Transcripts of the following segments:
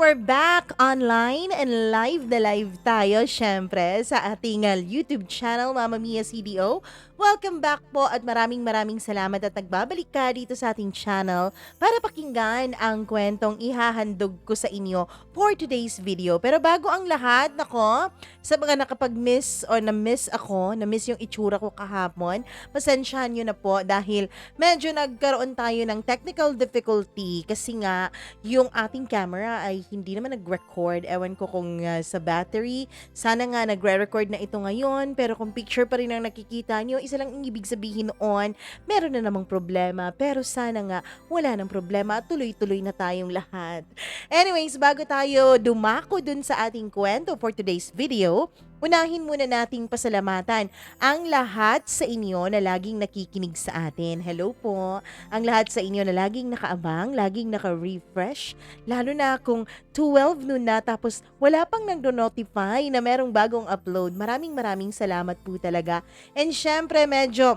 we're back online and live na live tayo syempre sa ating YouTube channel Mama Mia CDO. Welcome back po at maraming salamat at nagbabalik ka dito sa ating channel para pakinggan ang kwentong ihahandog ko sa inyo for today's video. Pero bago ang lahat, nako, sa mga nakapag-miss o na-miss ako, na-miss yung itsura ko kahapon, pasensyahan nyo na po dahil medyo nagkaroon tayo ng technical difficulty kasi nga yung ating camera ay hindi naman nag-record. Ewan ko kung sa battery. Sana nga nagre-record na ito ngayon. Pero kung picture pa rin ang nakikita nyo, isa lang ang ibig sabihin noon, meron na namang problema. Pero sana nga wala nang problema at tuloy-tuloy na tayong lahat. Anyways, bago tayo dumako dun sa ating kwento for today's video, unahin muna nating pasalamatan ang lahat sa inyo na laging nakikinig sa atin. Hello po. Ang lahat sa inyo na laging nakaabang, laging naka-refresh. Lalo na kung 12 noon na tapos wala pang nagdo-notify na merong bagong upload. Maraming salamat po talaga. And syempre medyo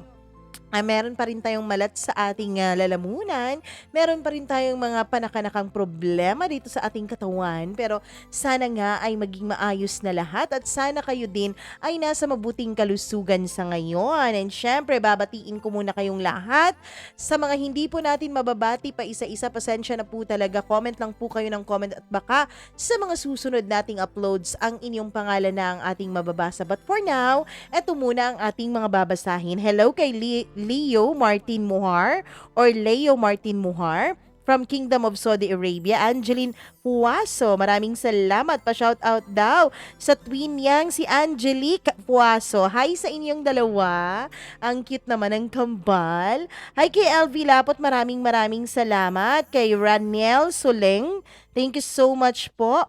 meron pa rin tayong malat sa ating lalamunan. Meron pa rin tayong mga panakanakang problema dito sa ating katawan. Pero sana nga ay maging maayos na lahat at sana kayo din ay nasa mabuting kalusugan sa ngayon. And syempre, babatiin ko muna kayong lahat. Sa mga hindi po natin mababati pa isa-isa, pasensya na po talaga. Comment lang po kayo ng comment at baka sa mga susunod nating uploads ang inyong pangalan na ang ating mababasa. But for now, eto muna ang ating mga babasahin. Hello kay Leo Martin Muhar or Leo Martin Muhar from Kingdom of Saudi Arabia. Angeline Puaso, maraming salamat. Pa-shout out daw sa twin niyang si Angelique Puaso. Hi sa inyong dalawa. Ang cute naman ng kambal. Hi kay LV Lapot, maraming salamat. Kay Raniel Soleng, thank you so much po.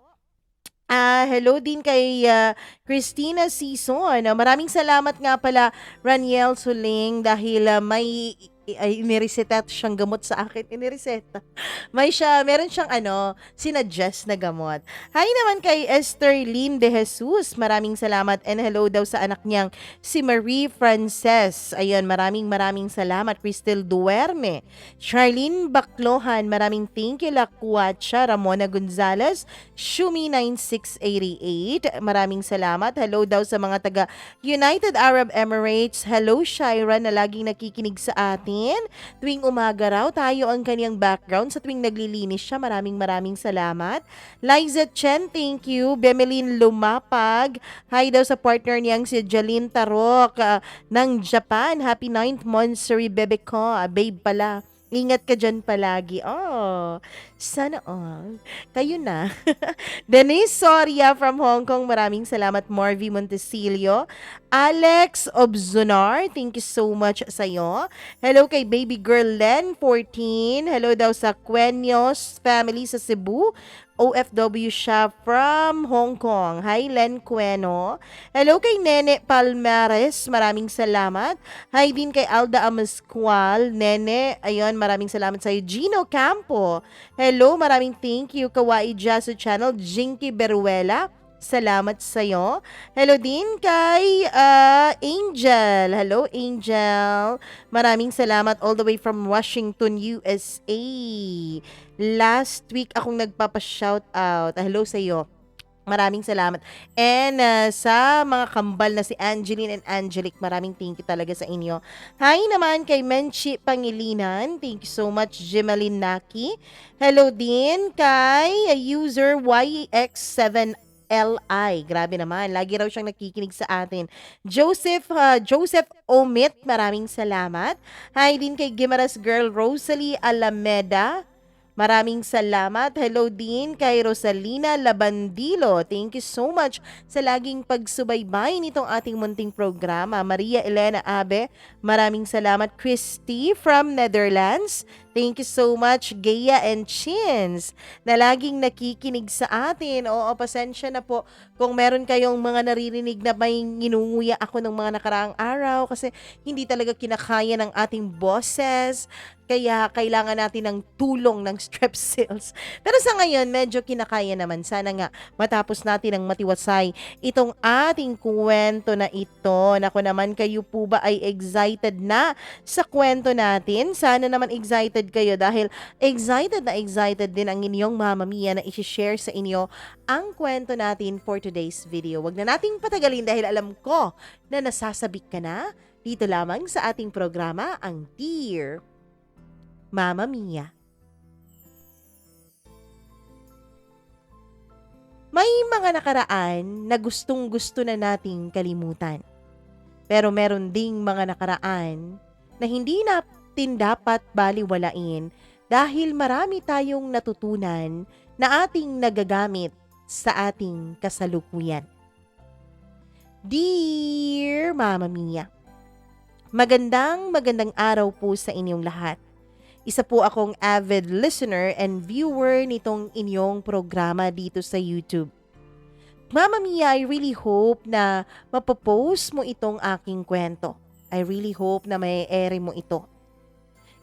Hello din kay Christina Sison. Maraming salamat nga pala Raniel Suling dahil may inireseta siyang gamot sa akin. Inireseta. Meron siyang sinuggest na gamot. Hi naman kay Esther Lynn De Jesus. Maraming salamat and hello daw sa anak niyang si Marie Frances. Ayun, maraming salamat. Cristel Duerme. Charlene Baclohan, maraming thank you. Lakuacha, Ramona Gonzalez, Shumi 9688. Maraming salamat. Hello daw sa mga taga United Arab Emirates. Hello Shaira na laging nakikinig sa atin. Tuwing umaga raw, tayo ang kanyang background sa tuwing naglilinis siya. Maraming salamat. Liza Chen, thank you. Bemelin Lumapag. Hi daw sa partner niyang si Jalin Tarok ng Japan. Happy 9th monthsary bebe ko. Babe pala. Ingat ka dyan palagi. Oh, sana all. Kayo na. Denise Soria from Hong Kong. Maraming salamat. Marvy Montesilio. Alex Obzunar. Thank you so much sa'yo. Hello kay baby girl Len 14. Hello daw sa Quenyos family sa Cebu. OFW siya from Hong Kong. Hi, Len Queno. Hello kay Nene Palmares. Maraming salamat. Hi din kay Alda Amascual. Nene, ayun, maraming salamat sa'yo. Gino Campo. Hello, maraming thank you. Kawaii Jaso Channel. Jinky Beruela. Salamat sa'yo. Hello din kay Angel. Hello, Angel. Maraming salamat all the way from Washington, USA. Last week akong nagpapa-shout out. Hello sa'yo. Maraming salamat. And sa mga kambal na si Angeline and Angelique, maraming thank you talaga sa inyo. Hi naman kay Menchi Pangilinan. Thank you so much, Jimalin Naki. Hello din kay user YX7 LI. Grabe naman. Lagi raw siyang nakikinig sa atin. Joseph Omit, maraming salamat. Hi din kay Gimaras Girl Rosalie Alameda. Maraming salamat. Hello din kay Rosalina Labandilo. Thank you so much sa laging pagsubaybay nitong ating munting programa. Maria Elena Abe, maraming salamat. Christy from Netherlands. Thank you so much, Gea and Chins, na laging nakikinig sa atin. Oo, pasensya na po kung meron kayong mga naririnig na may nginunguya ako ng mga nakaraang araw kasi hindi talaga kinakaya ng ating bosses. Kaya kailangan natin ng tulong ng Strepsils. Pero sa ngayon, medyo kinakaya naman. Sana nga matapos natin ang matiwasay itong ating kwento na ito. Naku naman, kayo po ba ay excited na sa kwento natin? Sana naman excited excited kayo dahil excited na excited din ang inyong Mama Mia na i-share sa inyo ang kwento natin for today's video. Wag na nating patagalin dahil alam ko na nasasabik ka na dito lamang sa ating programa, ang Dear Mama Mia. May mga nakaraan na gustong-gusto na nating kalimutan. Pero meron ding mga nakaraan na hindi natin dapat baliwalain dahil marami tayong natutunan na ating nagagamit sa ating kasalukuyan. Dear Mama Mia, magandang araw po sa inyong lahat. Isa po akong avid listener and viewer nitong inyong programa dito sa YouTube. Mama Mia, I really hope na mapopost mo itong aking kwento. I really hope na may ere mo ito.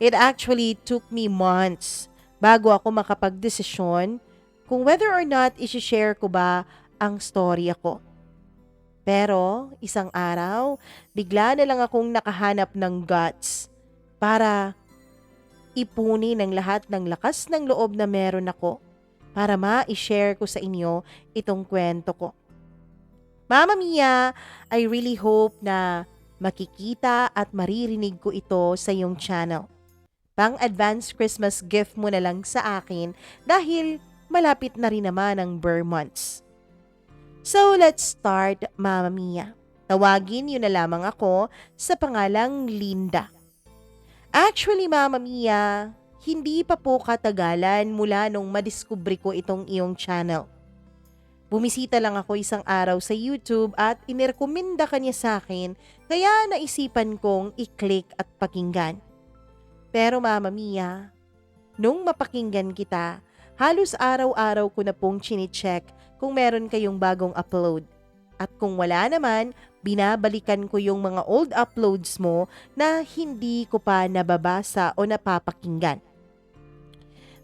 It actually took me months bago ako makapagdesisyon kung whether or not isi-share ko ba ang storya ko. Pero isang araw, bigla na lang akong nakahanap ng guts para ipunin ang lahat ng lakas ng loob na meron ako para ma-share ko sa inyo itong kwento ko. Mama Mia, I really hope na makikita at maririnig ko ito sa iyong channel. Pang-advance Christmas gift mo na lang sa akin dahil malapit na rin naman ang Burr months. So let's start, Mama Mia. Tawagin niyo na lamang ako sa pangalang Linda. Actually, Mama Mia, hindi pa po katagalan mula nung madiskubre ko itong iyong channel. Bumisita lang ako isang araw sa YouTube at inirekomenda ka niya sa akin kaya naisipan kong i-click at pakinggan. Pero Mama Mia, nung mapakinggan kita, halos araw-araw ko na pong chine-check kung meron kayong bagong upload. At kung wala naman, binabalikan ko yung mga old uploads mo na hindi ko pa nababasa o napapakinggan.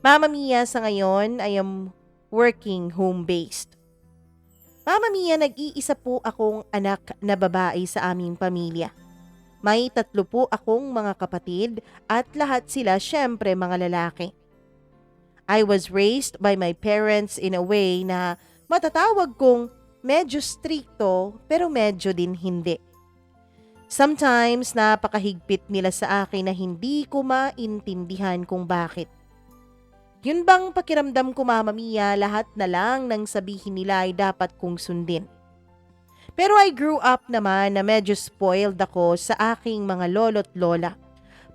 Mama Mia, sa ngayon, I am working home-based. Mama Mia, nag-iisa po akong anak na babae sa aming pamilya. May 3 po akong mga kapatid at lahat sila syempre mga lalaki. I was raised by my parents in a way na matatawag kong medyo stricto pero medyo din hindi. Sometimes napakahigpit nila sa akin na hindi ko maintindihan kung bakit. Yun bang pakiramdam ko, Mama Mia, lahat na lang nang sabihin nila ay dapat kong sundin. Pero I grew up naman na medyo spoiled ako sa aking mga lolo't lola.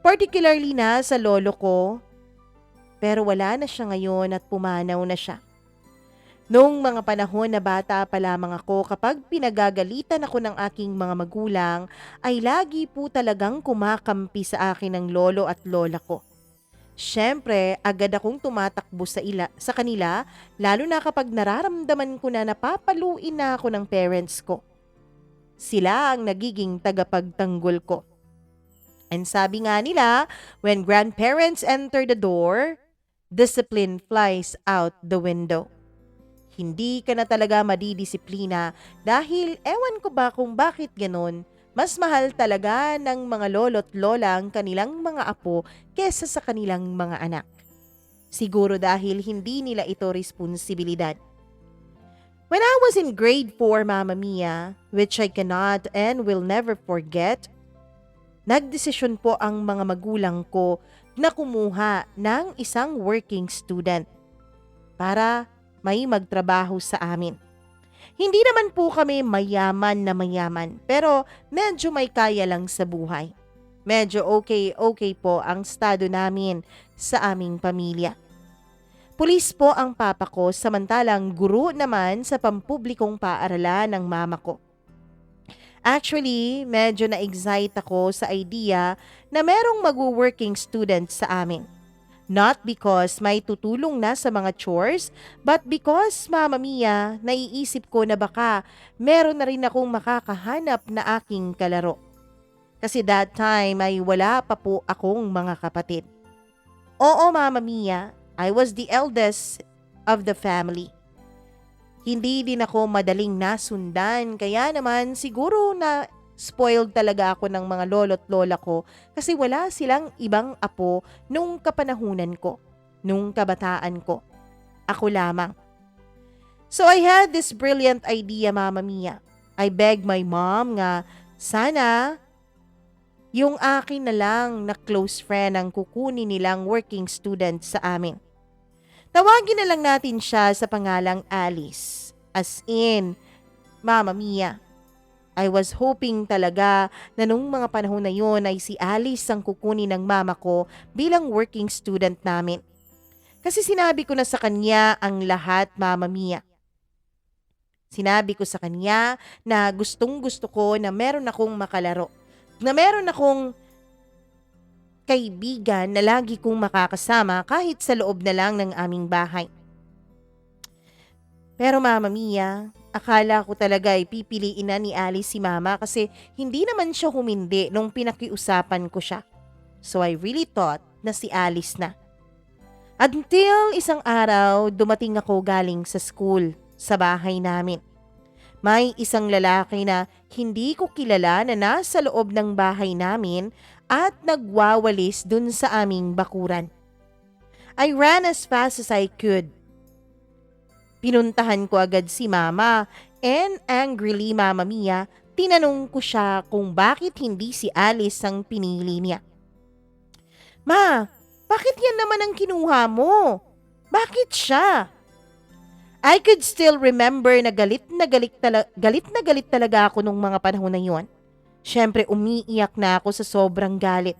Particularly na sa lolo ko. Pero wala na siya ngayon at pumanaw na siya. Noong mga panahon na bata pa lamang ako, kapag pinagagalitan ako ng aking mga magulang, ay lagi po talagang kumakampi sa akin ng lolo at lola ko. Siyempre, agad akong tumatakbo sa kanila, lalo na kapag nararamdaman ko na napapaluin na ako ng parents ko. Sila ang nagiging tagapagtanggol ko. And sabi nga nila, when grandparents enter the door, discipline flies out the window. Hindi ka na talaga madidisiplina dahil ewan ko ba kung bakit ganon, mas mahal talaga ng mga lolo't lola ang kanilang mga apo kesa sa kanilang mga anak. Siguro dahil hindi nila ito responsibilidad. When I was in grade 4, Mama Mia, which I cannot and will never forget, nagdesisyon po ang mga magulang ko na kumuha ng isang working student para may magtrabaho sa amin. Hindi naman po kami mayaman na mayaman, pero medyo may kaya lang sa buhay. Medyo okay po ang estado namin sa aming pamilya. Pulis po ang papa ko, samantalang guro naman sa pampublikong paaralan ng mama ko. Actually, medyo na-excite ako sa idea na merong mag-working student sa amin. Not because may tutulong na sa mga chores, but because, Mama Mia, naiisip ko na baka meron na rin akong makakahanap na aking kalaro. Kasi that time ay wala pa po akong mga kapatid. Oo, Mama Mia, I was the eldest of the family. Hindi din ako madaling nasundan, kaya naman siguro na spoiled talaga ako ng mga lolo't lola ko kasi wala silang ibang apo nung kapanahunan ko, nung kabataan ko. Ako lamang. So I had this brilliant idea, Mama Mia. I begged my mom nga sana yung akin na lang na close friend ang kukunin nilang working student sa amin. Tawagin na lang natin siya sa pangalang Alice. As in, Mama Mia. I was hoping talaga na nung mga panahon na yon ay si Alice ang kukunin ng mama ko bilang working student namin. Kasi sinabi ko na sa kanya ang lahat, Mama Mia. Sinabi ko sa kanya na gustong gusto ko na meron akong makalaro. Na meron akong kaibigan na lagi kong makakasama kahit sa loob na lang ng aming bahay. Pero Mama Mia, akala ko talaga ay pipiliin na ni Alice si Mama kasi hindi naman siya humindi nung pinakiusapan ko siya. So I really thought na si Alice na. Until isang araw, dumating ako galing sa school, sa bahay namin. May isang lalaki na hindi ko kilala na nasa loob ng bahay namin at nagwawalis dun sa aming bakuran. I ran as fast as I could. Pinuntahan ko agad si Mama and angrily, Mama Mia, tinanong ko siya kung bakit hindi si Alice ang pinili niya. Ma, bakit yan naman ang kinuha mo? Bakit siya? I could still remember na galit na galit talaga ako nung mga panahon na yon. Siyempre umiiyak na ako sa sobrang galit.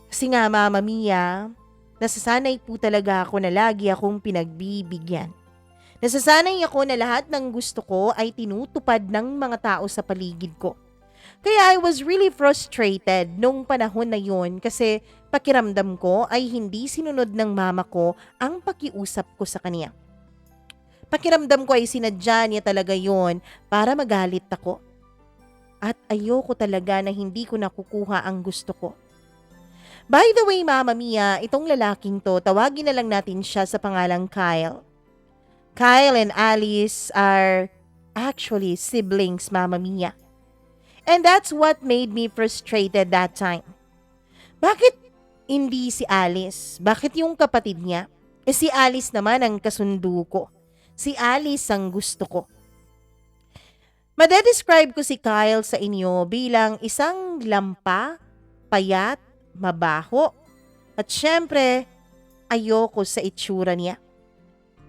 Kasi nga Mama Mia, nasasanay po talaga ako na lagi akong pinagbibigyan. Nasasanay ako na lahat ng gusto ko ay tinutupad ng mga tao sa paligid ko. Kaya I was really frustrated nung panahon na yon kasi pakiramdam ko ay hindi sinunod ng mama ko ang pakiusap ko sa kanya. Pakiramdam ko ay sinadya niya talaga yon para magalit ako. At ayoko talaga na hindi ko nakukuha ang gusto ko. By the way, Mama Mia, itong lalaking to, tawagin na lang natin siya sa pangalang Kyle. Kyle and Alice are actually siblings, Mama Mia. And that's what made me frustrated that time. Bakit hindi si Alice? Bakit yung kapatid niya? Si Alice naman ang kasundo ko. Si Alice ang gusto ko. Madedescribe ko si Kyle sa inyo bilang isang lampa, payat, mabaho, at syempre, ayoko sa itsura niya.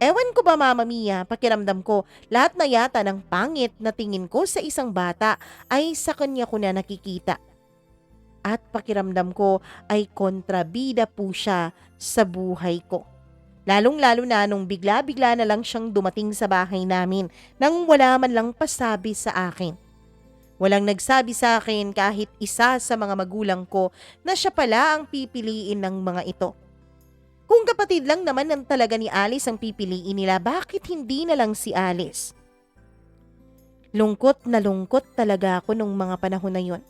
Ewan ko ba Mama Mia, pakiramdam ko lahat na yata ng pangit na tingin ko sa isang bata ay sa kanya ko na nakikita. At pakiramdam ko ay kontrabida po siya sa buhay ko. Lalong-lalo na nung bigla-bigla na lang siyang dumating sa bahay namin nang wala man lang pasabi sa akin. Walang nagsabi sa akin kahit isa sa mga magulang ko na siya pala ang pipiliin ng mga ito. Kung kapatid lang naman ng talaga ni Alice ang pipiliin nila, bakit hindi na lang si Alice? Lungkot na lungkot talaga ako nung mga panahon na yun.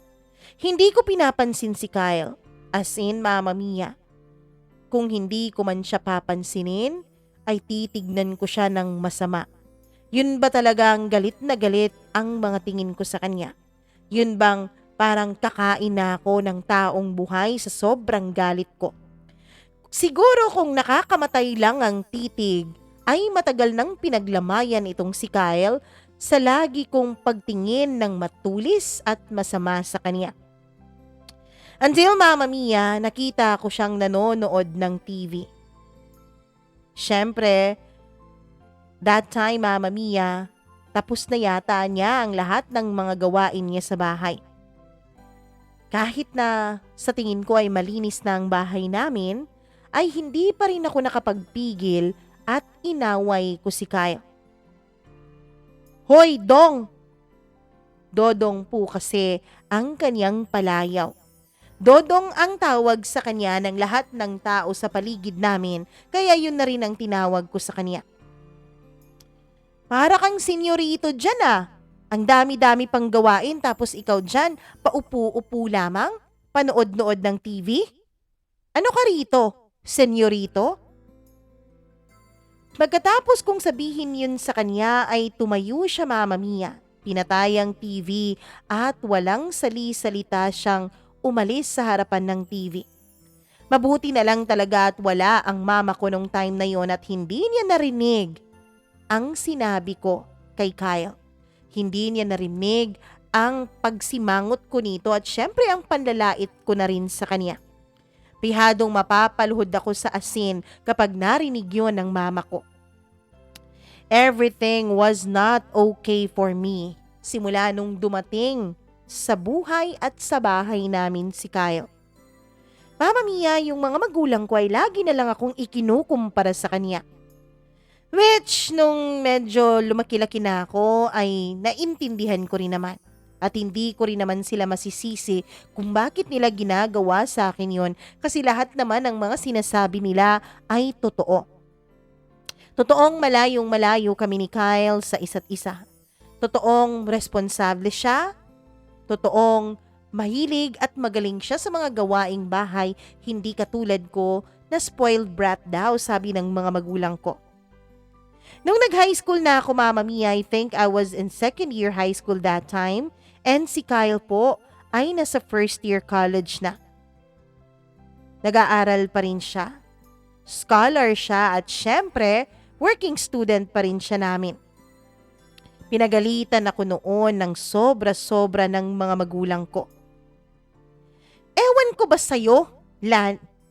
Hindi ko pinapansin si Kyle, as in Mama Mia. Kung hindi ko man siya papansinin, ay titignan ko siya ng masama. Yun ba talagang galit na galit ang mga tingin ko sa kanya? Yun bang parang kakain na ako ng taong buhay sa sobrang galit ko? Siguro kung nakakamatay lang ang titig, ay matagal nang pinaglamayan itong si Kyle sa lagi kong pagtingin ng matulis at masama sa kanya. Until Mama Mia, nakita ko siyang nanonood ng TV. Siyempre, that time Mama Mia, tapos na yata niya ang lahat ng mga gawain niya sa bahay. Kahit na sa tingin ko ay malinis na ang bahay namin, ay hindi pa rin ako nakapagpigil at inaway ko si Kyle. Hoy, Dong! Dodong po kasi ang kanyang palayaw. Dodong ang tawag sa kanya ng lahat ng tao sa paligid namin, kaya yun na rin ang tinawag ko sa kanya. Para kang senyorito dyan ah. Ang dami-dami pang gawain tapos ikaw dyan, paupo-upo lamang, panood-nood ng TV? Ano ka rito? Senyorito? Pagkatapos kong sabihin yun sa kanya ay tumayo siya Mama Mia pinatay ang TV at walang sali-salita siyang umalis sa harapan ng TV. Mabuti na lang talaga at wala ang mama ko nung time na yon at hindi niya narinig ang sinabi ko kay Kyle. Hindi niya narinig ang pagsimangot ko nito at syempre ang panlalait ko na rin sa kanya. Pihadong mapapaluhod ako sa asin kapag narinig yon ng mama ko. Everything was not okay for me simula nung dumating sa buhay at sa bahay namin si Kyle. Mama Mia, yung mga magulang ko ay lagi na lang akong ikinukumpara sa kanya. Which, nung medyo lumaki-laki na ako, ay naintindihan ko rin naman. At hindi ko rin naman sila masisisi kung bakit nila ginagawa sa akin yon kasi lahat naman ng mga sinasabi nila ay totoo. Totoong malayong malayo kami ni Kyle sa isa't isa. Totoong responsable siya. Totoong mahilig at magaling siya sa mga gawaing bahay, hindi katulad ko na spoiled brat daw, sabi ng mga magulang ko. Nung nag-high school na ako, Mama Mia, I think I was in second year high school that time, and si Kyle po ay nasa first year college na. Nag-aaral pa rin siya, scholar siya at syempre, working student pa rin siya namin. Pinagalitan ako noon ng sobra-sobra ng mga magulang ko. Ewan ko ba sa'yo,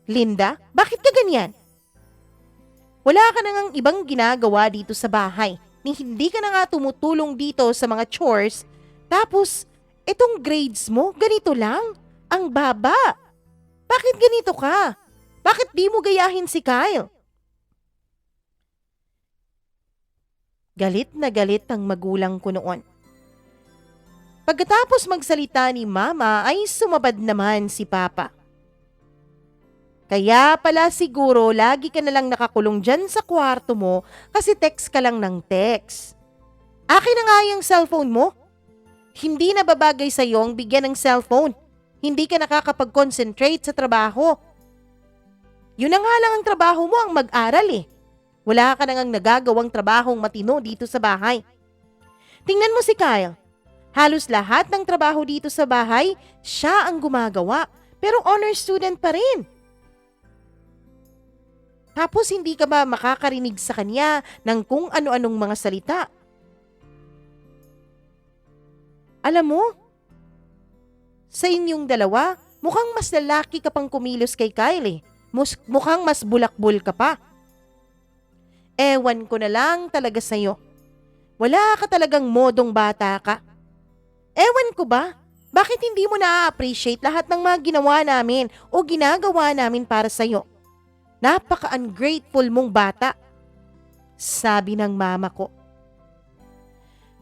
Linda? Bakit ka ganyan? Wala ka na ngang ibang ginagawa dito sa bahay. Hindi ka na nga tumutulong dito sa mga chores. Tapos, itong grades mo, ganito lang. Ang baba. Bakit ganito ka? Bakit di mo gayahin si Kyle? Galit na galit ang magulang ko noon. Pagkatapos magsalita ni Mama ay sumabad naman si Papa. Kaya pala siguro lagi ka na lang nakakulong dyan sa kwarto mo kasi text ka lang ng text. Akin na nga yung cellphone mo. Hindi na babagay sa'yo ang bigyan ng cellphone. Hindi ka nakakapag-concentrate sa trabaho. Yun na nga lang ang trabaho mo, ang mag-aral eh. Wala ka nang nagagawang trabahong matino dito sa bahay. Tingnan mo si Kyle. Halos lahat ng trabaho dito sa bahay, siya ang gumagawa. Pero honor student pa rin. Tapos hindi ka ba makakarinig sa kanya ng kung ano-anong mga salita? Alam mo, sa inyong dalawa, mukhang mas lalaki ka pang kumilos kay Kyle eh. Mukhang mas bulakbol ka pa. Ewan ko na lang talaga sa'yo. Wala ka talagang modong bata ka. Ewan ko ba, bakit hindi mo na-appreciate lahat ng mga ginawa namin o ginagawa namin para sa'yo? Napaka-ungrateful mong bata, sabi ng mama ko.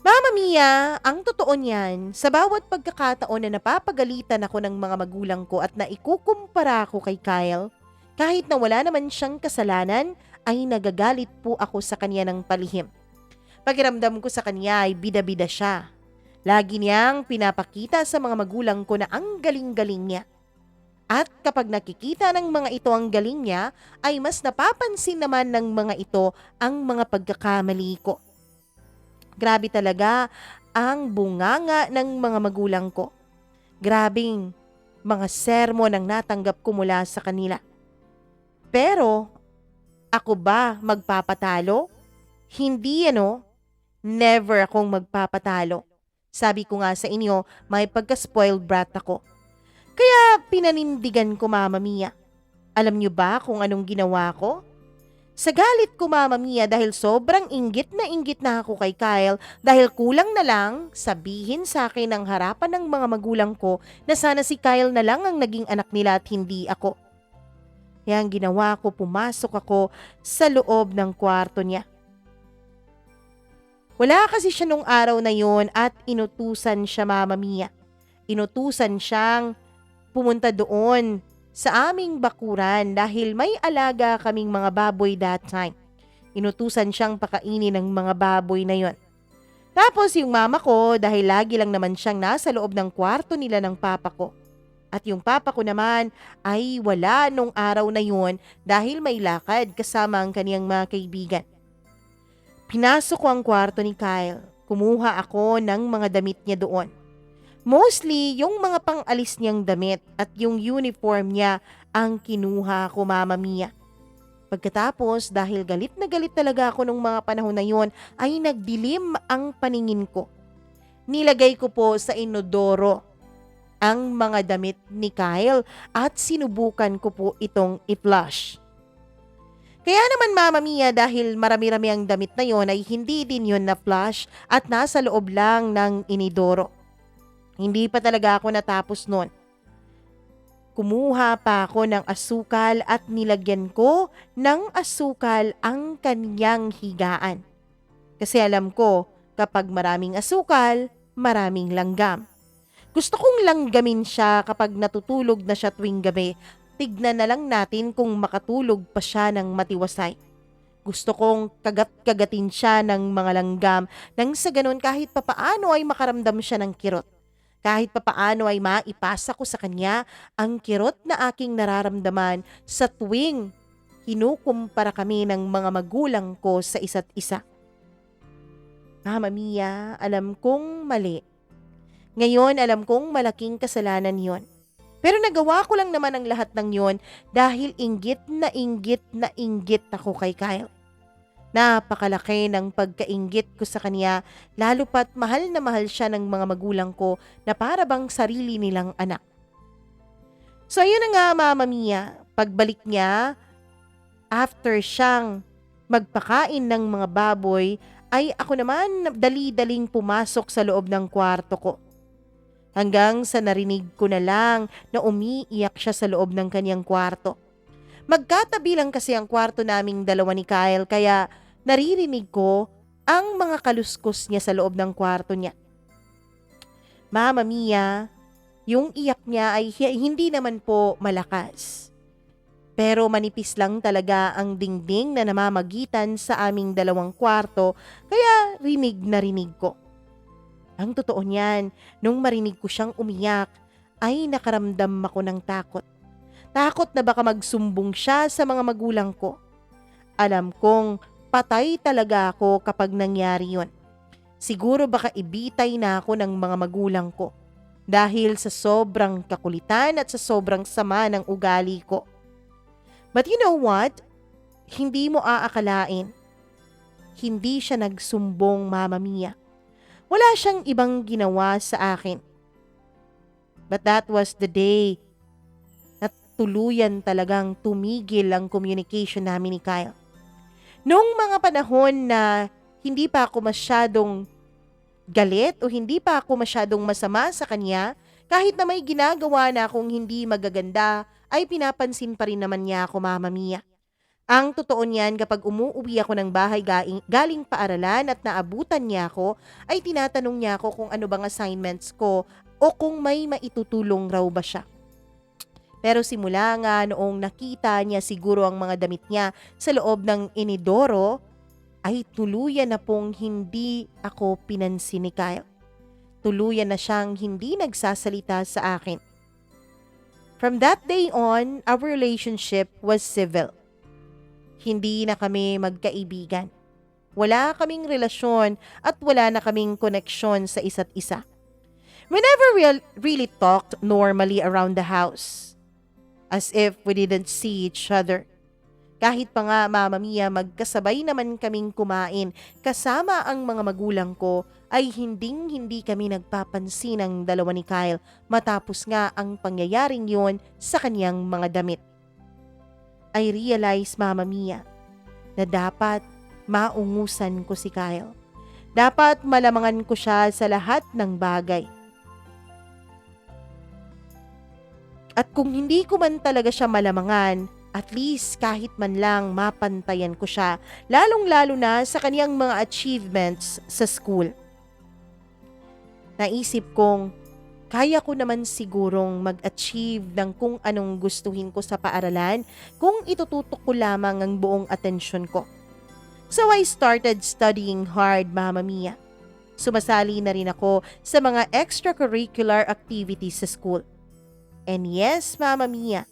Mama Mia, ang totoo niyan, sa bawat pagkakataon na napapagalitan ako ng mga magulang ko at naikukumpara ako kay Kyle, kahit na wala naman siyang kasalanan, ay nagagalit po ako sa kanya ng palihim. Pakiramdam ko sa kanya ay bida-bida siya. Lagi niyang pinapakita sa mga magulang ko na ang galing-galing niya. At kapag nakikita ng mga ito ang galing niya, ay mas napapansin naman ng mga ito ang mga pagkakamali ko. Grabe talaga ang bunganga ng mga magulang ko. Grabing mga sermon ang natanggap ko mula sa kanila. Pero, ako ba magpapatalo? Hindi never akong magpapatalo. Sabi ko nga sa inyo, may pagka-spoiled brat ako. Kaya pinanindigan ko, Mama Mia. Alam niyo ba kung anong ginawa ko? Sa galit ko, Mama Mia, dahil sobrang inggit na ako kay Kyle, dahil kulang na lang sabihin sa akin ng harapan ng mga magulang ko na sana si Kyle na lang ang naging anak nila at hindi ako. Kaya ang ginawa ko, pumasok ako sa loob ng kwarto niya. Wala kasi siya nung araw na yon at inutusan siya, Mama Mia. Inutusan siyang pumunta doon sa aming bakuran dahil may alaga kaming mga baboy that time. Inutusan siyang pakainin ng mga baboy na yon. Tapos yung mama ko, dahil lagi lang naman siyang nasa loob ng kwarto nila ng papa ko. At yung papa ko naman ay wala nung araw na yun dahil may lakad kasama ang kaniyang mga kaibigan. Pinasok ko ang kwarto ni Kyle Kumuha ako ng mga damit niya doon. Mostly, yung mga pang-alis niyang damit at yung uniform niya ang kinuha ko, Mama Mia. Pagkatapos, dahil galit na galit talaga ako nung mga panahon na yon, ay nagdilim ang paningin ko. Nilagay ko po sa inodoro ang mga damit ni Kyle at sinubukan ko po itong i-flush. Kaya naman, Mama Mia, dahil marami-rami ang damit na yon ay hindi din yon na-flush at nasa loob lang ng inidoro. Hindi pa talaga ako natapos nun. Kumuha pa ako ng asukal at nilagyan ko ng asukal ang kanyang higaan. Kasi alam ko, kapag maraming asukal, maraming langgam. Gusto kong langgamin siya kapag natutulog na siya tuwing gabi. Tignan na lang natin kung makatulog pa siya ng matiwasay. Gusto kong kagat-kagatin siya ng mga langgam nang sa ganun kahit papaano ay makaramdam siya ng kirot. Kahit papaano ay maipasa ko sa kanya ang kirot na aking nararamdaman sa tuwing kinukumpara kami ng mga magulang ko sa isa't isa. Mama Mia, alam kong mali. Ngayon alam kong malaking kasalanan yon. Pero nagawa ko lang naman ang lahat ng yon dahil inggit na inggit ako kay Kyle. Napakalaki ng pagkainggit ko sa kanya, lalo pat mahal na mahal siya ng mga magulang ko na para bang sarili nilang anak. So ayun na nga, Mama Mia, pagbalik niya, after siyang magpakain ng mga baboy, ay ako naman dali-daling pumasok sa loob ng kwarto ko. Hanggang sa narinig ko na lang na umiiyak siya sa loob ng kanyang kwarto. Magkatabi lang kasi ang kwarto naming dalawa ni Kyle kaya naririnig ko ang mga kaluskos niya sa loob ng kwarto niya. Mama Mia, yung iyak niya ay hindi naman po malakas. Pero manipis lang talaga ang dingding na namamagitan sa aming dalawang kwarto kaya rinig na rinig ko. Ang totoo niyan, nung marinig ko siyang umiyak, ay nakaramdam ako ng takot. Takot na baka magsumbong siya sa mga magulang ko. Alam kong patay talaga ako kapag nangyari yon. Siguro baka ibitay na ako ng mga magulang ko dahil sa sobrang kakulitan at sa sobrang sama ng ugali ko. But you know what? Hindi mo aakalain. Hindi siya nagsumbong, Mama Mia. Wala siyang ibang ginawa sa akin. But that was the day na tuluyan talagang tumigil ang communication namin ni Kyle. Noong mga panahon na hindi pa ako masyadong galit o hindi pa ako masyadong masama sa kanya, kahit na may ginagawa na akong hindi magaganda, ay pinapansin pa rin naman niya ako, Mama Mia. Ang totoo niyan, kapag umuuwi ako ng bahay galing paaralan at naabutan niya ako, ay tinatanong niya ako kung ano bang assignments ko o kung may maitutulong raw ba siya. Pero simula nga noong nakita niya siguro ang mga damit niya sa loob ng inidoro, ay tuluyan na pong hindi ako pinansin ni Kyle. Tuluyan na siyang hindi nagsasalita sa akin. From that day on, our relationship was civil. Hindi na kami magkaibigan. Wala kaming relasyon at wala na kaming koneksyon sa isa't isa. We never really talked normally around the house. As if we didn't see each other. Kahit pa nga, Mama Mia, magkasabay naman kaming kumain kasama ang mga magulang ko, ay hindi kami nagpapansin ng dalawa ni Kyle matapos nga ang pangyayaring yon sa kanyang mga damit. I realize, Mama Mia, na dapat maungusan ko si Kyle. Dapat malamangan ko siya sa lahat ng bagay. At kung hindi ko man talaga siya malamangan, at least kahit man lang mapantayan ko siya, lalong-lalo na sa kaniyang mga achievements sa school. Naisip kong, kaya ko naman sigurong mag-achieve ng kung anong gustuhin ko sa paaralan kung itututok ko lamang ang buong atensyon ko. So I started studying hard, Mama Mia. Sumasali na rin ako sa mga extracurricular activities sa school. And yes, Mama Mia,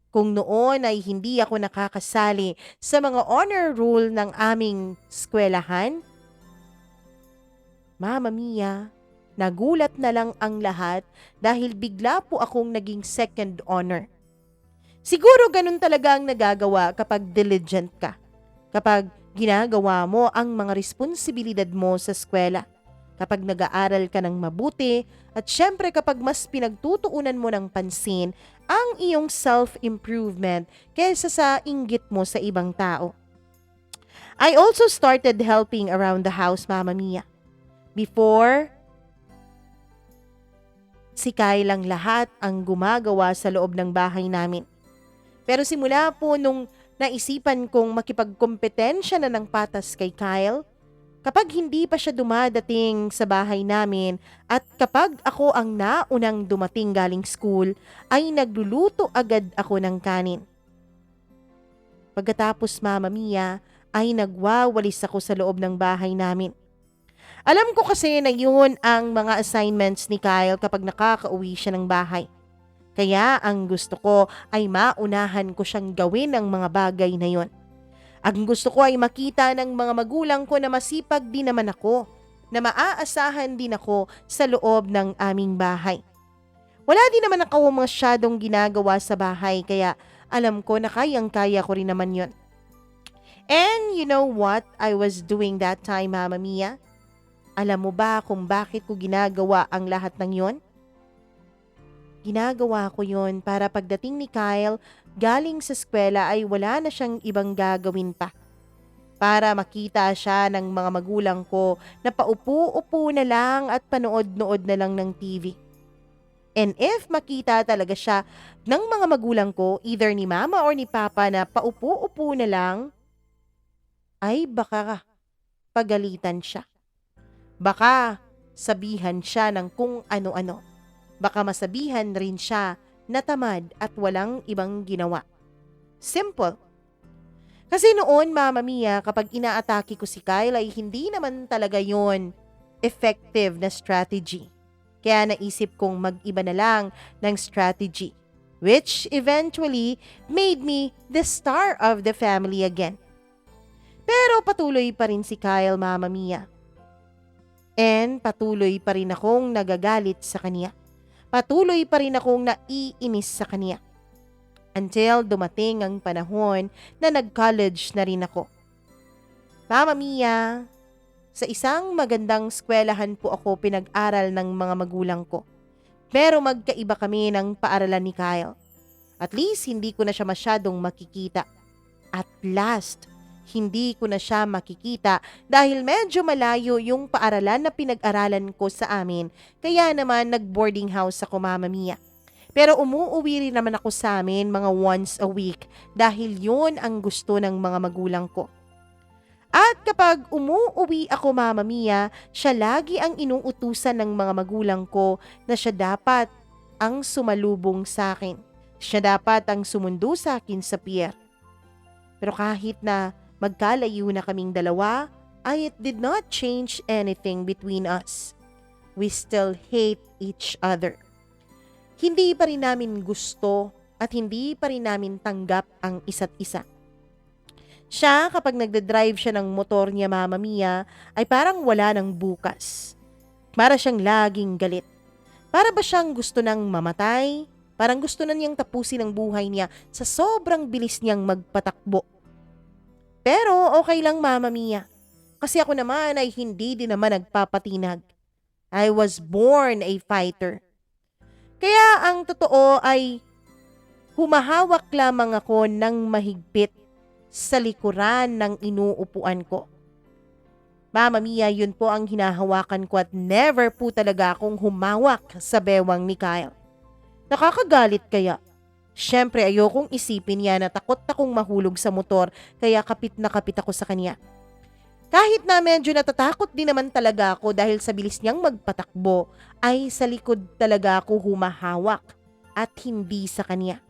Kung noon ay hindi ako nakakasali sa mga honor roll ng aming eskwelahan, Mamma Mia, nagulat na lang ang lahat dahil bigla po akong naging second honor. Siguro ganun talaga ang nagagawa kapag diligent ka. Kapag ginagawa mo ang mga responsibilidad mo sa eskwela. Kapag nag-aaral ka ng mabuti at syempre kapag mas pinagtutuunan mo ng pansin ang iyong self-improvement kaysa sa inggit mo sa ibang tao. I also started helping around the house, Mamma Mia. Before, si Kyle lang lahat ang gumagawa sa loob ng bahay namin. Pero simula po nung naisipan kong makipagkompetensya na ng patas kay Kyle, kapag hindi pa siya dumadating sa bahay namin at kapag ako ang naunang dumating galing school, ay nagluluto agad ako ng kanin. Pagkatapos, Mamma Mia, ay nagwawalis ako sa loob ng bahay namin. Alam ko kasi na yun ang mga assignments ni Kyle kapag nakakauwi siya ng bahay. Kaya ang gusto ko ay maunahan ko siyang gawin ang mga bagay na yon. Ang gusto ko ay makita ng mga magulang ko na masipag din naman ako, na maaasahan din ako sa loob ng aming bahay. Wala din naman ako masyadong ginagawa sa bahay kaya alam ko na kayang-kaya ko rin naman yon. And you know what I was doing that time, Mamma Mia? Alam mo ba kung bakit ko ginagawa ang lahat ng yon? Ginagawa ko yon para pagdating ni Kyle galing sa eskwela ay wala na siyang ibang gagawin pa. Para makita siya ng mga magulang ko na paupo-upo na lang at panood-nood na lang ng TV. And if makita talaga siya ng mga magulang ko, either ni mama or ni papa na paupo-upo na lang, ay baka pagalitan siya. Baka sabihan siya ng kung ano-ano. Baka masabihan rin siya na tamad at walang ibang ginawa. Simple. Kasi noon, Mamma Mia, kapag inaatake ko si Kyle ay hindi naman talaga yon effective na strategy. Kaya naisip kong mag-iba na lang ng strategy, which eventually made me the star of the family again. Pero patuloy pa rin si Kyle, Mamma Mia. And patuloy pa rin akong nagagalit sa kanya. Patuloy pa rin akong naiinis sa kanya. Until dumating ang panahon na nag-college na rin ako. Mamma Mia, sa isang magandang eskwelahan po ako pinag-aral ng mga magulang ko. Pero magkaiba kami ng paaralan ni Kyle. At least hindi ko na siya masyadong makikita. At last, hindi ko na siya makikita dahil medyo malayo yung paaralan na pinag-aralan ko sa amin. Kaya naman nag-boarding house ako, Mamma Mia. Pero umuuwi rin naman ako sa amin mga once a week dahil yun ang gusto ng mga magulang ko. At kapag umuuwi ako, Mamma Mia, siya lagi ang inuutusan ng mga magulang ko na siya dapat ang sumalubong sa akin. Siya dapat ang sumundo sa akin sa pier. Pero kahit na magkalayo na kaming dalawa, it did not change anything between us. We still hate each other. Hindi pa rin namin gusto at hindi pa rin namin tanggap ang isa't isa. Siya, kapag nagdadrive siya ng motor niya, Mamma Mia, ay parang wala ng bukas. Para siyang laging galit. Para ba siyang gusto nang mamatay? Parang gusto na niyang tapusin ang buhay niya sa sobrang bilis niyang magpatakbo. Pero okay lang, Mamma Mia. Kasi ako naman ay hindi din naman nagpapatinag. I was born a fighter. Kaya ang totoo ay humahawak lamang ako ng mahigpit sa likuran ng inuupuan ko. Mamma Mia, yun po ang hinahawakan ko at never po talaga akong humawak sa bewang ni Kyle. Nakakagalit kaya? Siyempre ayokong isipin niya na takot akong mahulog sa motor kaya kapit na kapit ako sa kanya. Kahit na medyo natatakot din naman talaga ako dahil sa bilis niyang magpatakbo, ay sa likod talaga ako humahawak at hindi sa kanya.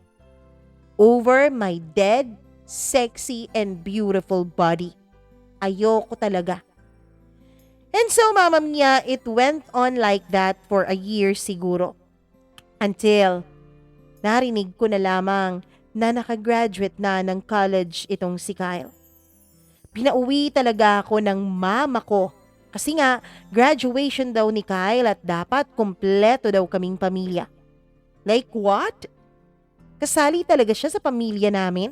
Over my dead, sexy and beautiful body. Ayoko talaga. And so, Mamma Mia, it went on like that for a year siguro. Until narinig ko na lamang na nakagraduate na ng college itong si Kyle. Pinauwi talaga ako ng mama ko kasi nga graduation daw ni Kyle at dapat kumpleto daw kaming pamilya. Like what? Kasali talaga siya sa pamilya namin?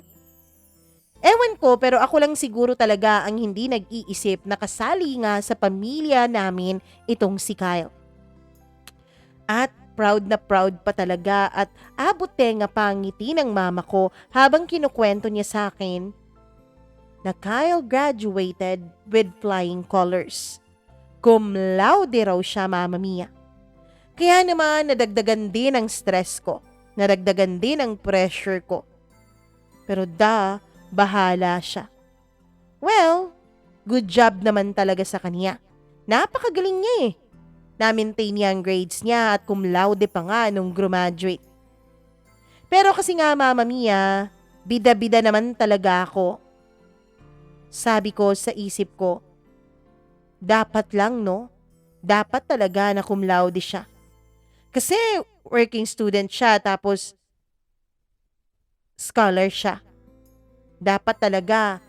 Ewan ko pero ako lang siguro talaga ang hindi nag-iisip na kasali nga sa pamilya namin itong si Kyle. At proud na proud pa talaga at abot tenga pa ang ngiti ng mama ko habang kinukwento niya sa akin na Kyle graduated with flying colors. Cum laude raw siya, Mama Mia. Kaya naman nadagdagan din ang stress ko. Nadagdagan din ang pressure ko. Pero bahala siya. Well, good job naman talaga sa kanya. Napakagaling niya eh. Na-maintain niya ang grades niya at cum laude pa nga nung graduate. Pero kasi nga, Mama Mia, bida-bida naman talaga ako. Sabi ko sa isip ko, dapat lang no? Dapat talaga na cum laude siya. Kasi working student siya tapos scholar siya. Dapat talaga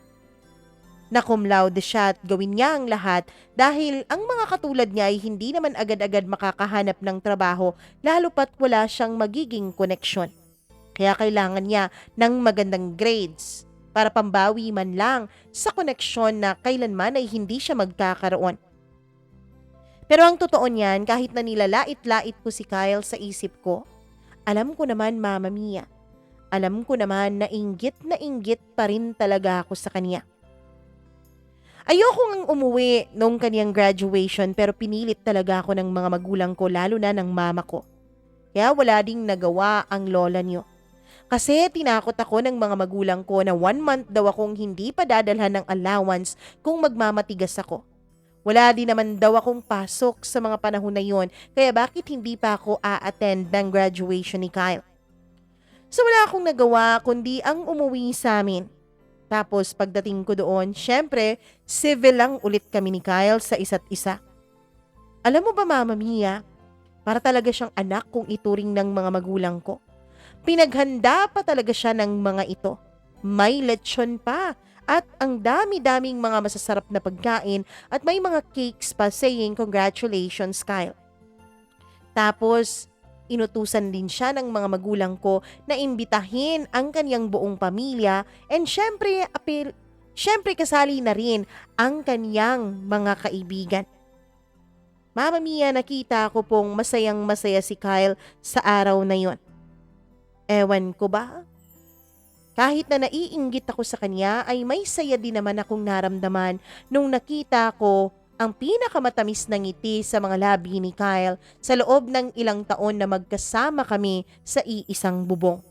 na cum laude siya at gawin niya ang lahat dahil ang mga katulad niya ay hindi naman agad-agad makakahanap ng trabaho lalo pat wala siyang magiging koneksyon. Kaya kailangan niya ng magandang grades para pambawi man lang sa koneksyon na kailanman ay hindi siya magkakaroon. Pero ang totoo niyan, kahit na nilalait-lait ko si Kyle sa isip ko, alam ko naman, Mama Mia, alam ko naman na inggit pa rin talaga ako sa kanya. Ayoko ngang umuwi nung kaniyang graduation pero pinilit talaga ako ng mga magulang ko lalo na ng mama ko. Kaya wala ding nagawa ang lola niyo. Kasi tinakot ako ng mga magulang ko na 1 month daw akong hindi pa dadalhan ng allowance kung magmamatigas ako. Wala din naman daw akong pasok sa mga panahon na yon, kaya bakit hindi pa ako a-attend ng graduation ni Kyle? So wala akong nagawa kundi ang umuwi sa amin. Tapos pagdating ko doon, syempre, civil lang ulit kami ni Kyle sa isa't isa. Alam mo ba, Mama Mia, para talaga siyang anak kung ituring ng mga magulang ko. Pinaghanda pa talaga siya ng mga ito. May lechon pa at ang dami-daming mga masasarap na pagkain at may mga cakes pa saying congratulations, Kyle. Tapos, inutusan din siya ng mga magulang ko na imbitahin ang kanyang buong pamilya and syempre kasali na rin ang kanyang mga kaibigan. Mama Mia, nakita ko pong masayang-masaya si Kyle sa araw na yon. Ewan ko ba? Kahit na naiinggit ako sa kanya ay may saya din naman akong naramdaman nung nakita ko ang pinakamatamis na ngiti sa mga labi ni Kyle sa loob ng ilang taon na magkasama kami sa iisang bubong.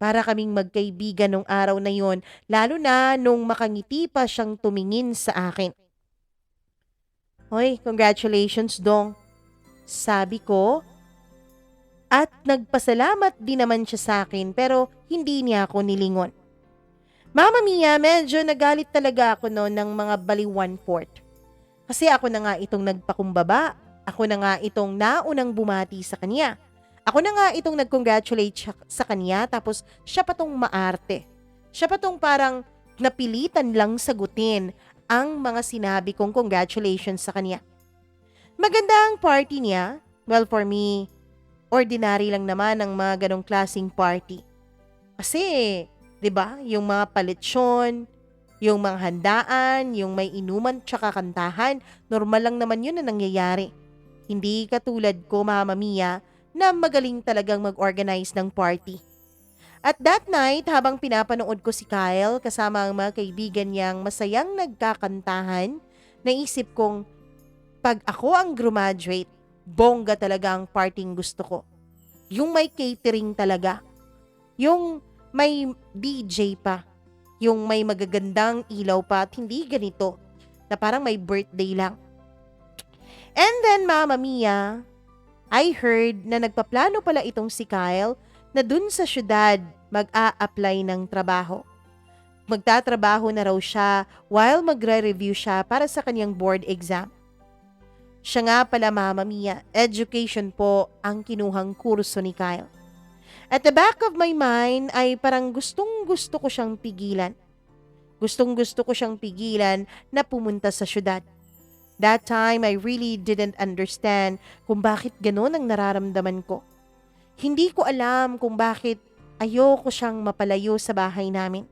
Para kaming magkaibigan nung araw na yon, lalo na nung makangiti pa siyang tumingin sa akin. Hoy, congratulations dong, sabi ko. At nagpasalamat din naman siya sa akin pero hindi niya ako nilingon. Mama Mia, medyo nagalit talaga ako noon ng mga bali 1/4. Kasi ako na nga itong nagpakumbaba, ako na nga itong naunang bumati sa kanya. Ako na nga itong nag-congratulate sa kanya tapos siya pa tong maarte. Siya pa tong parang napilitan lang sagutin ang mga sinabi kong congratulations sa kanya. Maganda ang party niya. Well, for me, ordinary lang naman ang mga ganong klaseng party. Kasi, 'di ba, yung mga palitsyon, yung mga handaan, yung may inuman tsaka kantahan, normal lang naman yun na nangyayari. Hindi katulad ko, Mama Mia, na magaling talagang mag-organize ng party. At that night, habang pinapanood ko si Kyle kasama ang mga kaibigan niyang masayang nagkakantahan, naisip kong pag ako ang graduate, bongga talaga ang parting gusto ko. Yung may catering talaga. Yung may DJ pa. Yung may magagandang ilaw pa at hindi ganito na parang may birthday lang. And then, Mama Mia, I heard na nagpaplano pala itong si Kyle na dun sa syudad mag-a-apply ng trabaho. Magtatrabaho na raw siya while magre-review siya para sa kanyang board exam. Siya nga pala, Mama Mia, education po ang kinuhang kurso ni Kyle. At the back of my mind ay parang gustong-gusto ko siyang pigilan. Gustong-gusto ko siyang pigilan na pumunta sa syudad. That time, I really didn't understand kung bakit ganun ang nararamdaman ko. Hindi ko alam kung bakit ayoko siyang mapalayo sa bahay namin.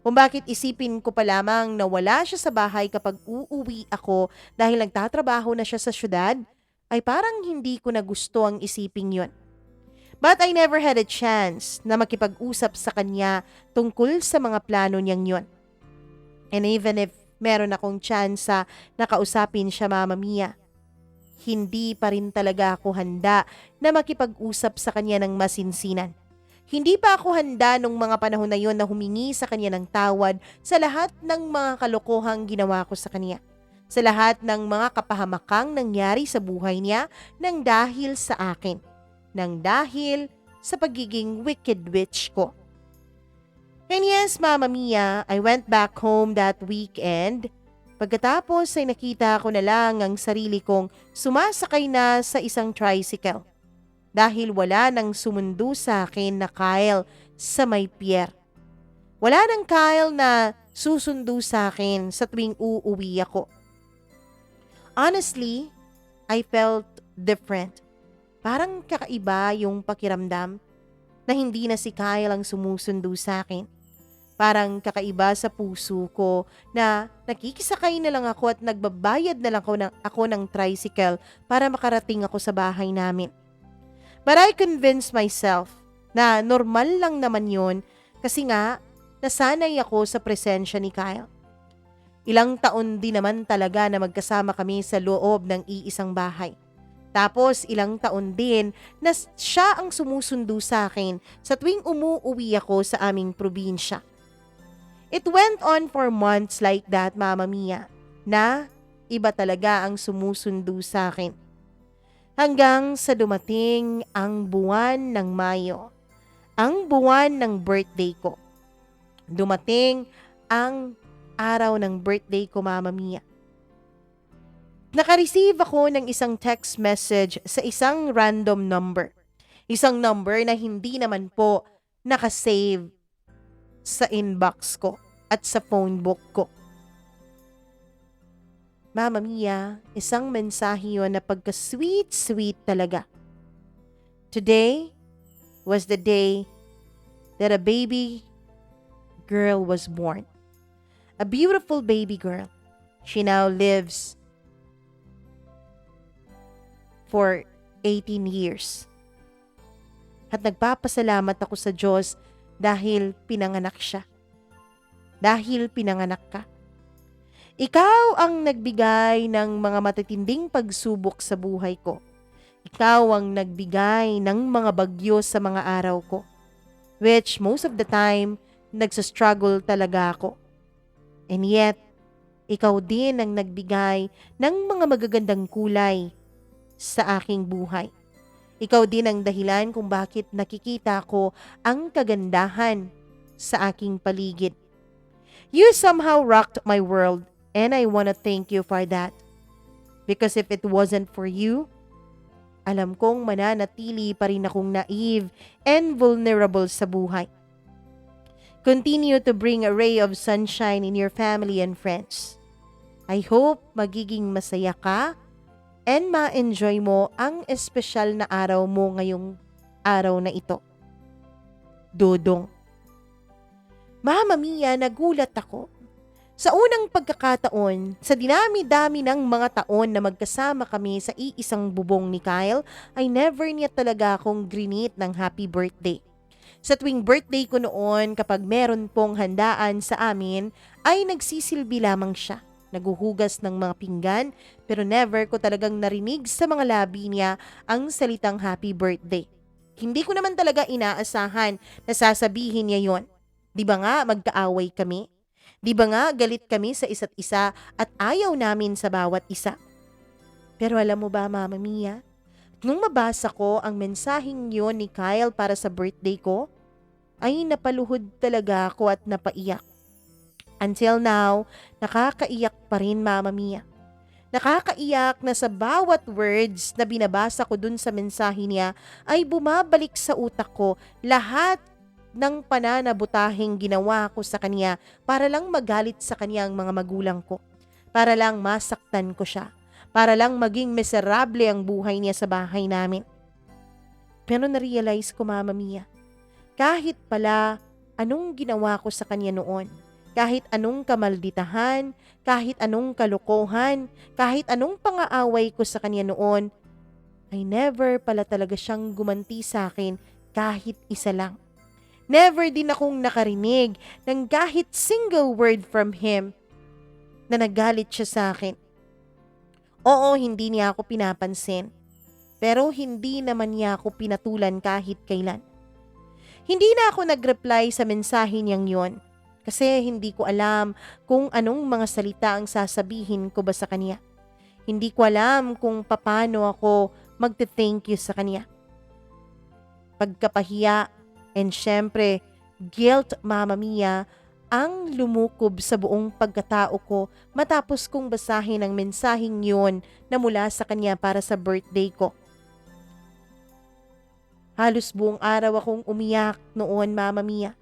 Kung bakit isipin ko pa lamang na wala siya sa bahay kapag uuwi ako dahil nagtatrabaho na siya sa syudad, ay parang hindi ko na gusto ang isiping yon. But I never had a chance na makipag-usap sa kanya tungkol sa mga plano niyang yon. And even if meron akong tsansa na kausapin siya, Mama Mia, hindi pa rin talaga ako handa na makipag-usap sa kanya ng masinsinan. Hindi pa ako handa nung mga panahon na yon na humingi sa kanya ng tawad sa lahat ng mga kalokohang ginawa ko sa kanya. Sa lahat ng mga kapahamakang nangyari sa buhay niya nang dahil sa akin. Nang dahil sa pagiging wicked witch ko. And yes, Mama Mia, I went back home that weekend. Pagkatapos ay nakita ko na lang ang sarili kong sumasakay na sa isang tricycle. Dahil wala nang sumundo sa akin na Kyle sa may pier. Wala nang Kyle na susundo sa akin sa tuwing uuwi ako. Honestly, I felt different. Parang kakaiba yung pakiramdam na hindi na si Kyle ang sumusundo sa akin. Parang kakaiba sa puso ko na nakikisakay na lang ako at nagbabayad na lang ako ng tricycle para makarating ako sa bahay namin. But I convinced myself na normal lang naman yun kasi nga nasanay ako sa presensya ni Kyle. Ilang taon din naman talaga na magkasama kami sa loob ng iisang bahay. Tapos ilang taon din na siya ang sumusundo sa akin sa tuwing umuuwi ako sa aming probinsya. It went on for months like that, Mama Mia, na iba talaga ang sumusundo sa akin. Hanggang sa dumating ang buwan ng Mayo, ang buwan ng birthday ko. Dumating ang araw ng birthday ko, Mama Mia. Naka-receive ako ng isang text message sa isang random number. Isang number na hindi naman po nakasave sa inbox ko at sa phone book ko. Mama Mia, isang mensahe yun na pagka-sweet talaga. Today was the day that a baby girl was born. A beautiful baby girl. She now lives for 18 years. At nagpapasalamat ako sa Diyos dahil pinanganak siya. Dahil pinanganak ka. Ikaw ang nagbigay ng mga matitinding pagsubok sa buhay ko. Ikaw ang nagbigay ng mga bagyo sa mga araw ko. Which most of the time, nagsastruggle talaga ako. And yet, ikaw din ang nagbigay ng mga magagandang kulay sa aking buhay. Ikaw din ang dahilan kung bakit nakikita ko ang kagandahan sa aking paligid. You somehow rocked my world and I wanna thank you for that. Because if it wasn't for you, alam kong mananatili pa rin akong naive and vulnerable sa buhay. Continue to bring a ray of sunshine in your family and friends. I hope magiging masaya ka and ma-enjoy mo ang espesyal na araw mo ngayong araw na ito. Dodong. Mama Mia, nagulat ako. Sa unang pagkakataon, sa dinami-dami ng mga taon na magkasama kami sa iisang bubong ni Kyle, ay never niya talaga akong grinit ng happy birthday. Sa tuwing birthday ko noon, kapag meron pong handaan sa amin, ay nagsisilbi lamang siya. Naguhugas ng mga pinggan, pero never ko talagang narinig sa mga labi niya ang salitang happy birthday. Hindi ko naman talaga inaasahan na sasabihin niya yon. Di ba nga magkaaway kami? Di ba nga galit kami sa isa't isa at ayaw namin sa bawat isa? Pero alam mo ba, Mama Mia, nung mabasa ko ang mensaheng yon ni Kyle para sa birthday ko, ay napaluhod talaga ako at napaiyak. Until now, nakakaiyak pa rin, Mama Mia. Nakakaiyak na sa bawat words na binabasa ko dun sa mensahe niya ay bumabalik sa utak ko lahat ng pananabutahing ginawa ko sa kanya para lang magalit sa kanyang mga magulang ko. Para lang masaktan ko siya. Para lang maging miserable ang buhay niya sa bahay namin. Pero na-realize ko, Mama Mia, kahit pala anong ginawa ko sa kanya noon, kahit anong kamalditahan, kahit anong kalokohan, kahit anong pang-aaway ko sa kanya noon, ay never pala talaga siyang gumanti sa akin kahit isa lang. Never din akong nakarinig ng kahit single word from him na nagalit siya sa akin. Oo, hindi niya ako pinapansin. Pero hindi naman niya ako pinatulan kahit kailan. Hindi na ako nag-reply sa mensahe niyang yon kasi hindi ko alam kung anong mga salita ang sasabihin ko ba sa kanya. Hindi ko alam kung paano ako magte-thank you sa kanya. Pagkapahiya and syempre guilt, Mama Mia, ang lumukob sa buong pagkatao ko matapos kong basahin ang mensaheng yun na mula sa kanya para sa birthday ko. Halos buong araw akong umiyak noon, Mama Mia.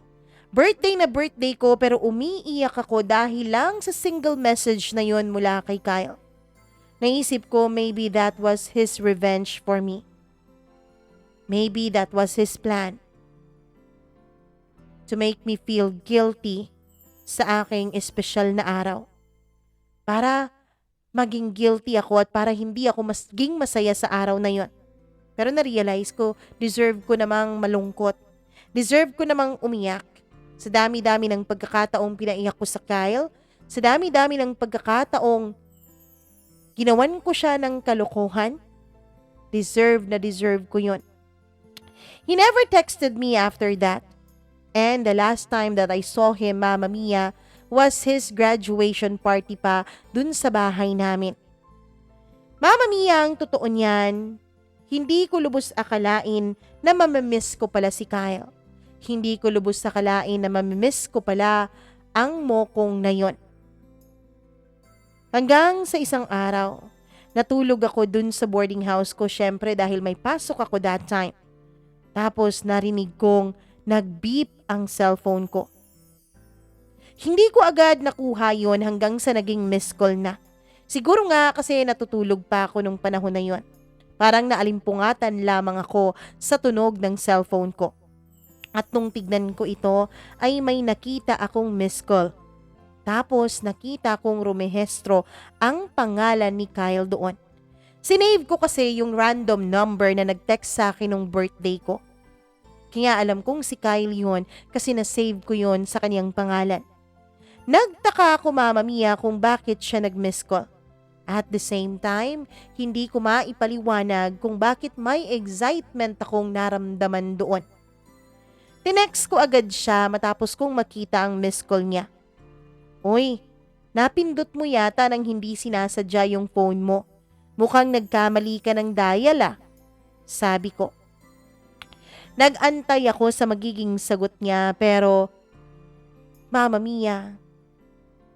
Birthday na birthday ko pero umiiyak ako dahil lang sa single message na yon mula kay Kyle. Naisip ko maybe that was his revenge for me. Maybe that was his plan. To make me feel guilty sa aking espesyal na araw. Para maging guilty ako at para hindi ako maging masaya sa araw na yon. Pero na-realize ko, deserve ko namang malungkot. Deserve ko namang umiyak. Sa dami-dami ng pagkakataong pinaiyak ko sa Kyle, sa dami-dami ng pagkakataong ginawan ko siya ng kalokohan, deserve na deserve ko yun. He never texted me after that. And the last time that I saw him, Mama Mia, was his graduation party pa dun sa bahay namin. Mama Mia, ang totoo niyan, hindi ko lubos akalain na mamamiss ko pala si Kyle. Hindi ko lubos akalain na mamimiss ko pala ang mokong na yon. Hanggang sa isang araw, natulog ako dun sa boarding house ko syempre dahil may pasok ako that time. Tapos narinig kong nag-beep ang cellphone ko. Hindi ko agad nakuha yon hanggang sa naging missed call na. Siguro nga kasi natutulog pa ako nung panahon na yon. Parang naalimpungatan lamang ako sa tunog ng cellphone ko. At nung tignan ko ito ay may nakita akong missed call. Tapos nakita kong rumehestro ang pangalan ni Kyle doon. Sinave ko kasi yung random number na nag-text sa akin nung birthday ko. Kaya alam kong si Kyle yun kasi na-save ko yun sa kanyang pangalan. Nagtaka ako, Mama Mia, kung bakit siya nag-miss call. At the same time, hindi ko maipaliwanag kung bakit may excitement akong naramdaman doon. Tinext ko agad siya matapos kong makita ang missed call niya. Uy, napindot mo yata nang hindi sinasadya yung phone mo. Mukhang nagkamali ka ng dial sabi ko. Nag-antay ako sa magiging sagot niya pero Mama Mia,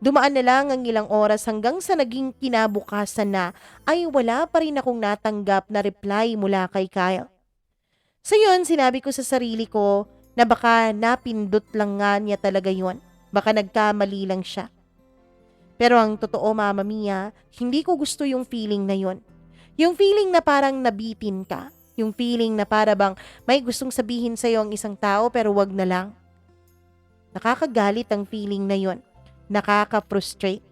dumaan na lang ang ilang oras hanggang sa naging kinabukasan na ay wala pa rin akong natanggap na reply mula kay Kyle. So yun, sinabi ko sa sarili ko na baka napindot lang nga niya talaga yun. Baka nagkamali lang siya. Pero ang totoo, Mama Mia, hindi ko gusto yung feeling na yun. Yung feeling na parang nabitin ka. Yung feeling na para bang may gustong sabihin sa'yo ang isang tao pero wag na lang. Nakakagalit ang feeling na yun. Nakaka-frustrate.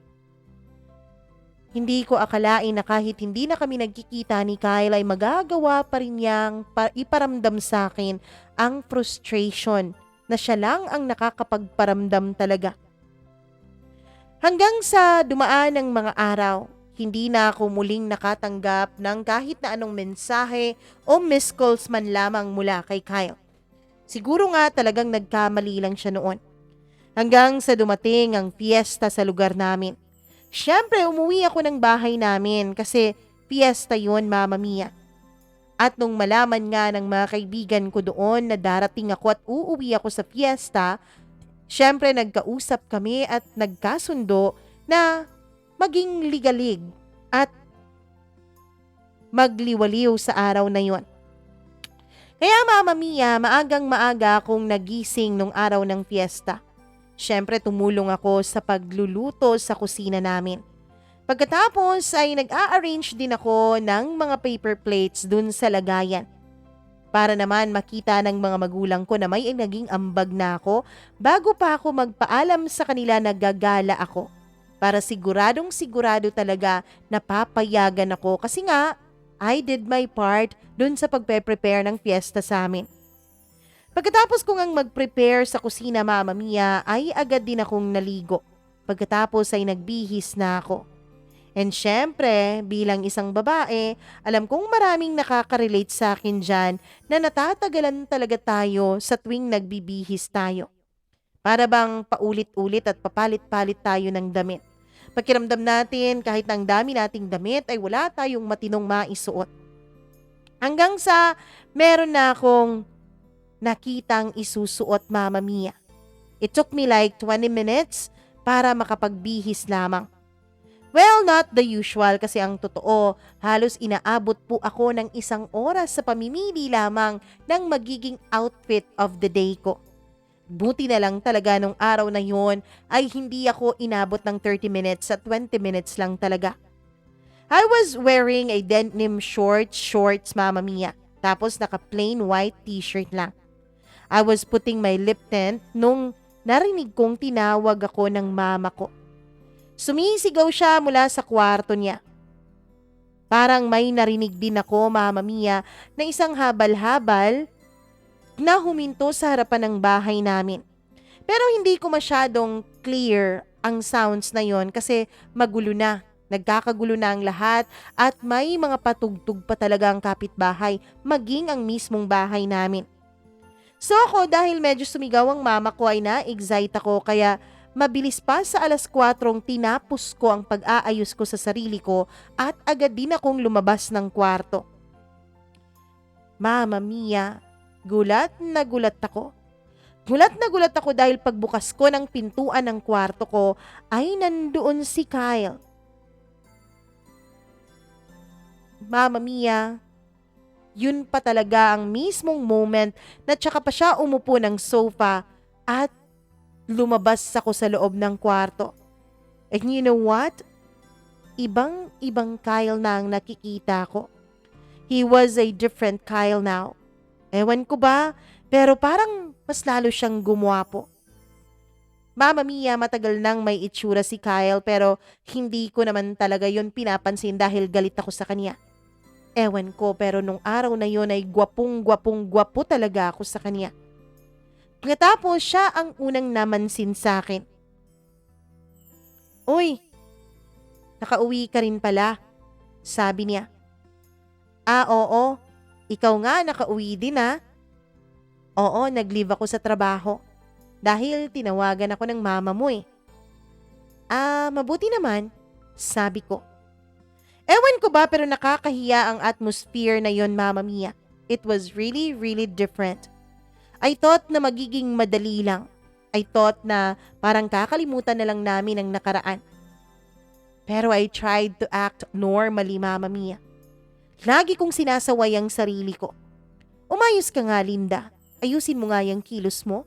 Hindi ko akalain na kahit hindi na kami nagkikita ni Kyle ay magagawa pa rin niyang iparamdam sa akin ang frustration na siya lang ang nakakapagparamdam talaga. Hanggang sa dumaan ng mga araw, hindi na ako muling nakatanggap ng kahit na anong mensahe o missed calls man lamang mula kay Kyle. Siguro nga talagang nagkamali lang siya noon. Hanggang sa dumating ang fiesta sa lugar namin. Siyempre, umuwi ako ng bahay namin kasi fiesta yun, Mama Mia. At nung malaman nga ng mga kaibigan ko doon na darating ako at uuwi ako sa fiesta, siyempre nagkausap kami at nagkasundo na maging ligalig at magliwaliw sa araw na yon. Kaya Mama Mia, maagang maaga akong nagising nung araw ng fiesta. Siyempre tumulong ako sa pagluluto sa kusina namin. Pagkatapos ay nag-a-arrange din ako ng mga paper plates dun sa lagayan. Para naman makita ng mga magulang ko na may naging ambag na ako bago pa ako magpaalam sa kanila na gagala ako. Para siguradong sigurado talaga na papayagan ako kasi nga I did my part dun sa pagpe-prepare ng fiesta sa amin. Pagkatapos ko ngang mag-prepare sa kusina Mama Mia ay agad din akong naligo. Pagkatapos ay nagbihis na ako. And syempre, bilang isang babae, alam kong maraming nakaka-relate sa akin dyan na natatagalan talaga tayo sa tuwing nagbibihis tayo. Para bang paulit-ulit at papalit-palit tayo ng damit. Pakiramdam natin kahit ang dami nating damit ay wala tayong matinong maisuot. Hanggang sa meron na akong nakitang isusuot Mama Mia. It took me like 20 minutes para makapagbihis lamang. Well, not the usual kasi ang totoo, halos inaabot po ako ng 1 oras sa pamimili lamang ng magiging outfit of the day ko. Buti na lang talaga nung araw na yon ay hindi ako inabot ng 30 minutes at 20 minutes lang talaga. I was wearing a denim shorts Mama Mia, tapos naka plain white t-shirt lang. I was putting my lip tint nung narinig kong tinawag ako ng mama ko. Sumisigaw siya mula sa kwarto niya. Parang may narinig din ako, Mama Mia, na isang habal-habal na huminto sa harapan ng bahay namin. Pero hindi ko masyadong clear ang sounds na yon kasi magulo na. Nagkakagulo na ang lahat at may mga patugtog pa talaga ang kapitbahay, maging ang mismong bahay namin. So ako dahil medyo sumigaw ang mama ko ay na-excite ako kaya mabilis pa sa 4:00 tinapos ko ang pag-aayos ko sa sarili ko at agad din akong lumabas ng kwarto. Mama Mia, gulat na gulat ako. Gulat na gulat ako dahil pagbukas ko ng pintuan ng kwarto ko ay nandoon si Kyle. Mama Mia, yun pa talaga ang mismong moment na tsaka pa siya umupo ng sofa at lumabas ako sa loob ng kwarto. And you know what? Ibang Kyle na ang nakikita ko. He was a different Kyle now. Ewan ko ba, pero parang mas lalo siyang gumwapo. Mama Mia, matagal nang may itsura si Kyle pero hindi ko naman talaga yun pinapansin dahil galit ako sa kanya. Ewan ko pero nung araw na yun ay gwapo talaga ako sa kanya. Pagkatapos siya ang unang namansin sa akin. Uy, nakauwi ka rin pala, sabi niya. Oo, ikaw nga nakauwi din ah. Oo, nag-leave ako sa trabaho dahil tinawagan ako ng mama mo eh. Mabuti naman, sabi ko. Ewan ko ba pero nakakahiya ang atmosphere na yon Mama Mia. It was really different. I thought na magiging madali lang. I thought na parang kakalimutan na lang namin ang nakaraan. Pero I tried to act normally Mama Mia. Lagi kong sinasaway ang sarili ko. Umayos ka nga Linda. Ayusin mo nga yung kilos mo.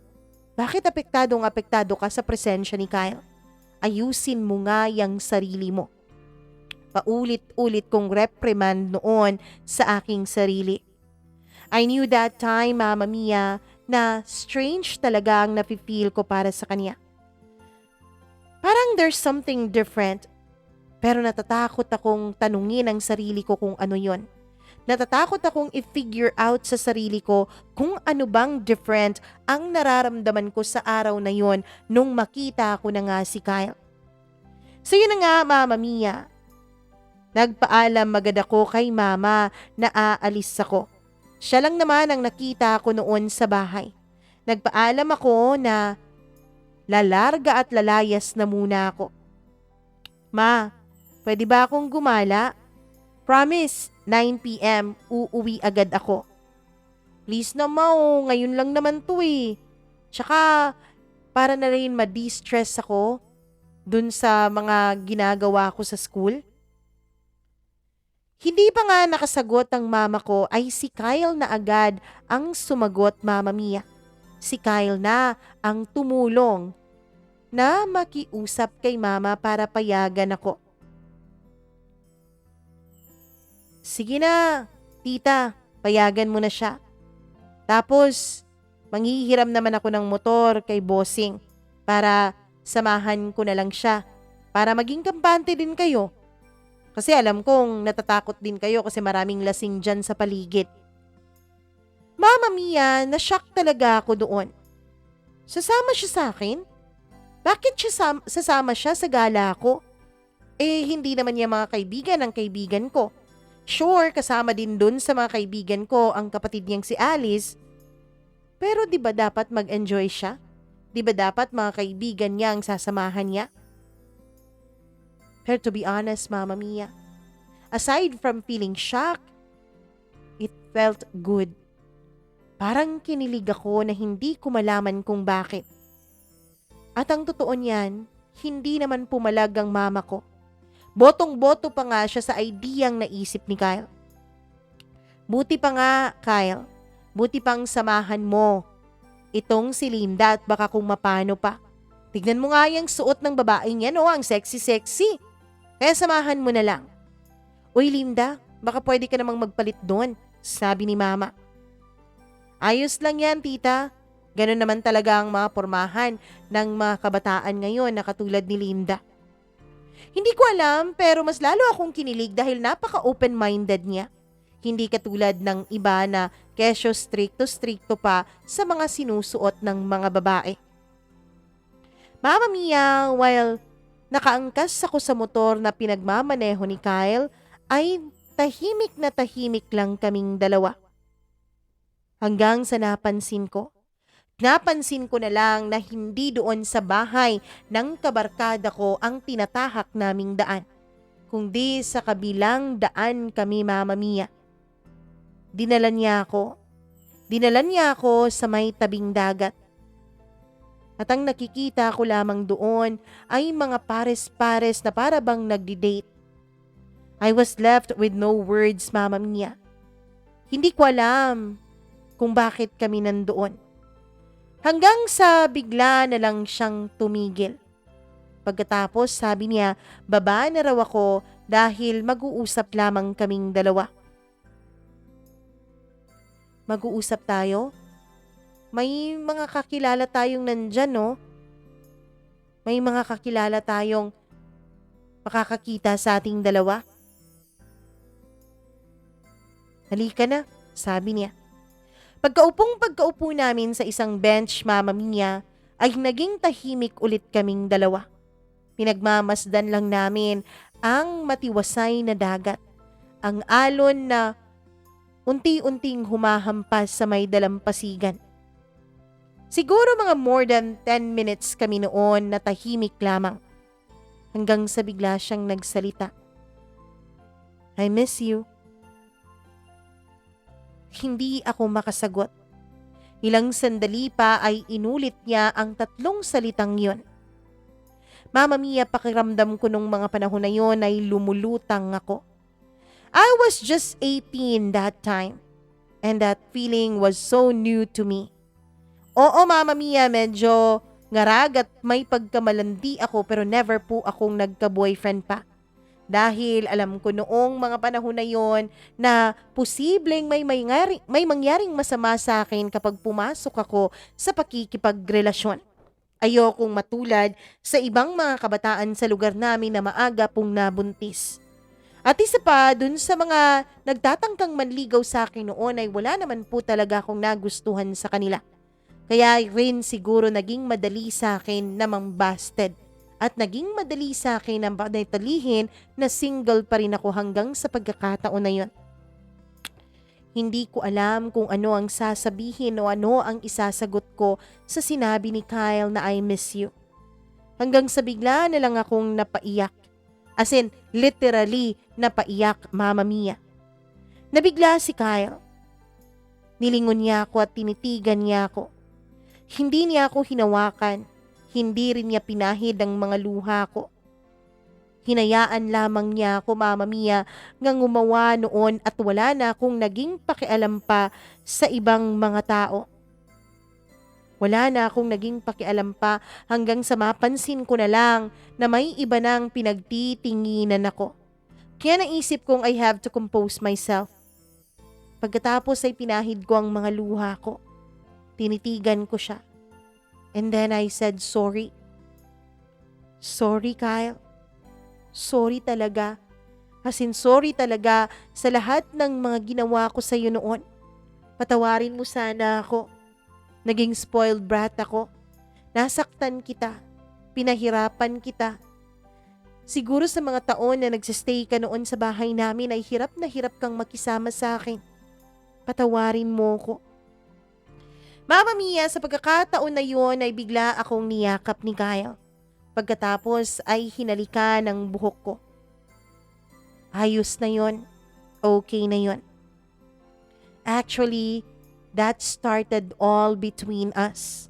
Bakit apektado ka sa presensya ni Kyle? Ayusin mo nga yung sarili mo. Paulit-ulit kong reprimand noon sa aking sarili. I knew that time, Mama Mia, na strange talaga ang nafe-feel ko para sa kanya. Parang there's something different. Pero natatakot akong tanungin ang sarili ko kung ano yon. Natatakot akong i-figure out sa sarili ko kung ano bang different ang nararamdaman ko sa araw na yon nung makita ko na nga si Kyle. So yun na nga, Mama Mia. Nagpaalam agad ako kay mama na aalis ako. Siya lang naman ang nakita ko noon sa bahay. Nagpaalam ako na lalarga at lalayas na muna ako. Ma, pwede ba akong gumala? Promise, 9 p.m. uuwi agad ako. Please na ma, ngayon lang naman to eh. Tsaka para na rin ma-distress ako dun sa mga ginagawa ko sa school. Hindi pa nga nakasagot ang mama ko ay si Kyle na agad ang sumagot, Mama Mia. Si Kyle na ang tumulong na makiusap kay mama para payagan ako. Sige na, tita, payagan mo na siya. Tapos, manghihiram naman ako ng motor kay bossing para samahan ko na lang siya para maging kampante din kayo. Kasi alam kong natatakot din kayo kasi maraming lasing dyan sa paligid. Mama Mia, na-shock talaga ako doon. Sasama siya sa akin? Bakit sasama siya sa gala ko? Hindi naman niya mga kaibigan ang kaibigan ko. Sure, kasama din dun sa mga kaibigan ko ang kapatid niyang si Alice. Pero di ba dapat mag-enjoy siya? Di ba dapat mga kaibigan niya ang sasamahan niya? Pero to be honest, Mama Mia, aside from feeling shocked, it felt good. Parang kinilig ako na hindi ko malaman kung bakit. At ang totoo niyan, hindi naman pumalag ang mama ko. Botong-boto pa nga siya sa ideyang naisip ni Kyle. Buti pa nga, Kyle. Buti pang samahan mo itong si Linda at baka kung mapano pa. Tignan mo nga yung suot ng babaeng yan, ang sexy-sexy. Kaya samahan mo na lang. Uy Linda, baka pwede ka namang magpalit doon, sabi ni mama. Ayos lang yan, tita. Ganon naman talaga ang mga pormahan ng mga kabataan ngayon na katulad ni Linda. Hindi ko alam pero mas lalo akong kinilig dahil napaka-open-minded niya. Hindi katulad ng iba na kesyo stricto pa sa mga sinusuot ng mga babae. Mama Mia, while nakaangkas ako sa motor na pinagmamaneho ni Kyle, ay tahimik lang kaming dalawa. Hanggang sa napansin ko na lang na hindi doon sa bahay ng kabarkada ko ang tinatahak naming daan, kundi sa kabilang daan kami, Mama Mia. Dinala niya ako sa may tabing dagat. At ang nakikita ko lamang doon ay mga pares-pares na para bang nagdi-date. I was left with no words, Mama Mia. Hindi ko alam kung bakit kami nandoon. Hanggang sa bigla na lang siyang tumigil. Pagkatapos sabi niya, baba na raw ako dahil mag-uusap lamang kaming dalawa. Mag-uusap tayo? May mga kakilala tayong nandyan, no? May mga kakilala tayong makakakita sa ating dalawa. Halika na, sabi niya. Pagkaupo namin sa isang bench, Mama Mia, ay naging tahimik ulit kaming dalawa. Pinagmamasdan lang namin ang matiwasay na dagat, ang alon na unti-unting humahampas sa may dalampasigan. Siguro mga more than 10 minutes kami noon na tahimik lamang. Hanggang sa bigla siyang nagsalita. I miss you. Hindi ako makasagot. Ilang sandali pa ay inulit niya ang 3 salitang yon. Mama Mia, pakiramdam ko nung mga panahon na yon ay lumulutang ako. I was just 18 that time. And that feeling was so new to me. Oo, Mama Mia, medyo ngarag at may pagkamalandi ako pero never po akong nagka-boyfriend pa. Dahil alam ko noong mga panahon na yon na posibleng may mangyaring masama sa akin kapag pumasok ako sa pakikipagrelasyon. Ayokong matulad sa ibang mga kabataan sa lugar namin na maaga pong nabuntis. At isa pa, dun sa mga nagtatangkang manligaw sa akin noon ay wala naman po talaga akong nagustuhan sa kanila. Kaya rin siguro naging madali sa akin na mambasted at naging madali sa akin ang panatilihin na single pa rin ako hanggang sa pagkakataon na yon. Hindi ko alam kung ano ang sasabihin o ano ang isasagot ko sa sinabi ni Kyle na I miss you. Hanggang sa bigla na lang akong napaiyak. As in, literally napaiyak, Mama Mia. Nabigla si Kyle. Nilingon niya ako at tinitigan niya ako. Hindi niya ako hinawakan, hindi rin niya pinahid ang mga luha ko. Hinayaan lamang niya ako, Mama Mia, nga gumawa noon at wala na akong naging pakialam pa sa ibang mga tao. Wala na akong naging pakialam pa hanggang sa mapansin ko na lang na may iba nang pinagtitinginan ako. Kaya naisip kong I have to compose myself. Pagkatapos ay pinahid ko ang mga luha ko. Tinitigan ko siya. And then I said, sorry. Sorry, Kyle. Sorry talaga. As in, sorry talaga sa lahat ng mga ginawa ko sa iyo noon. Patawarin mo sana ako. Naging spoiled brat ako. Nasaktan kita. Pinahirapan kita. Siguro sa mga taon na nagsistay ka noon sa bahay namin ay hirap na hirap kang makisama sa akin. Patawarin mo ko. Mama Mia, sa pagkakataon na yun ay bigla akong niyakap ni Kyle. Pagkatapos ay hinalika ng buhok ko. Ayos na yon. Okay na yon. Actually, that started all between us.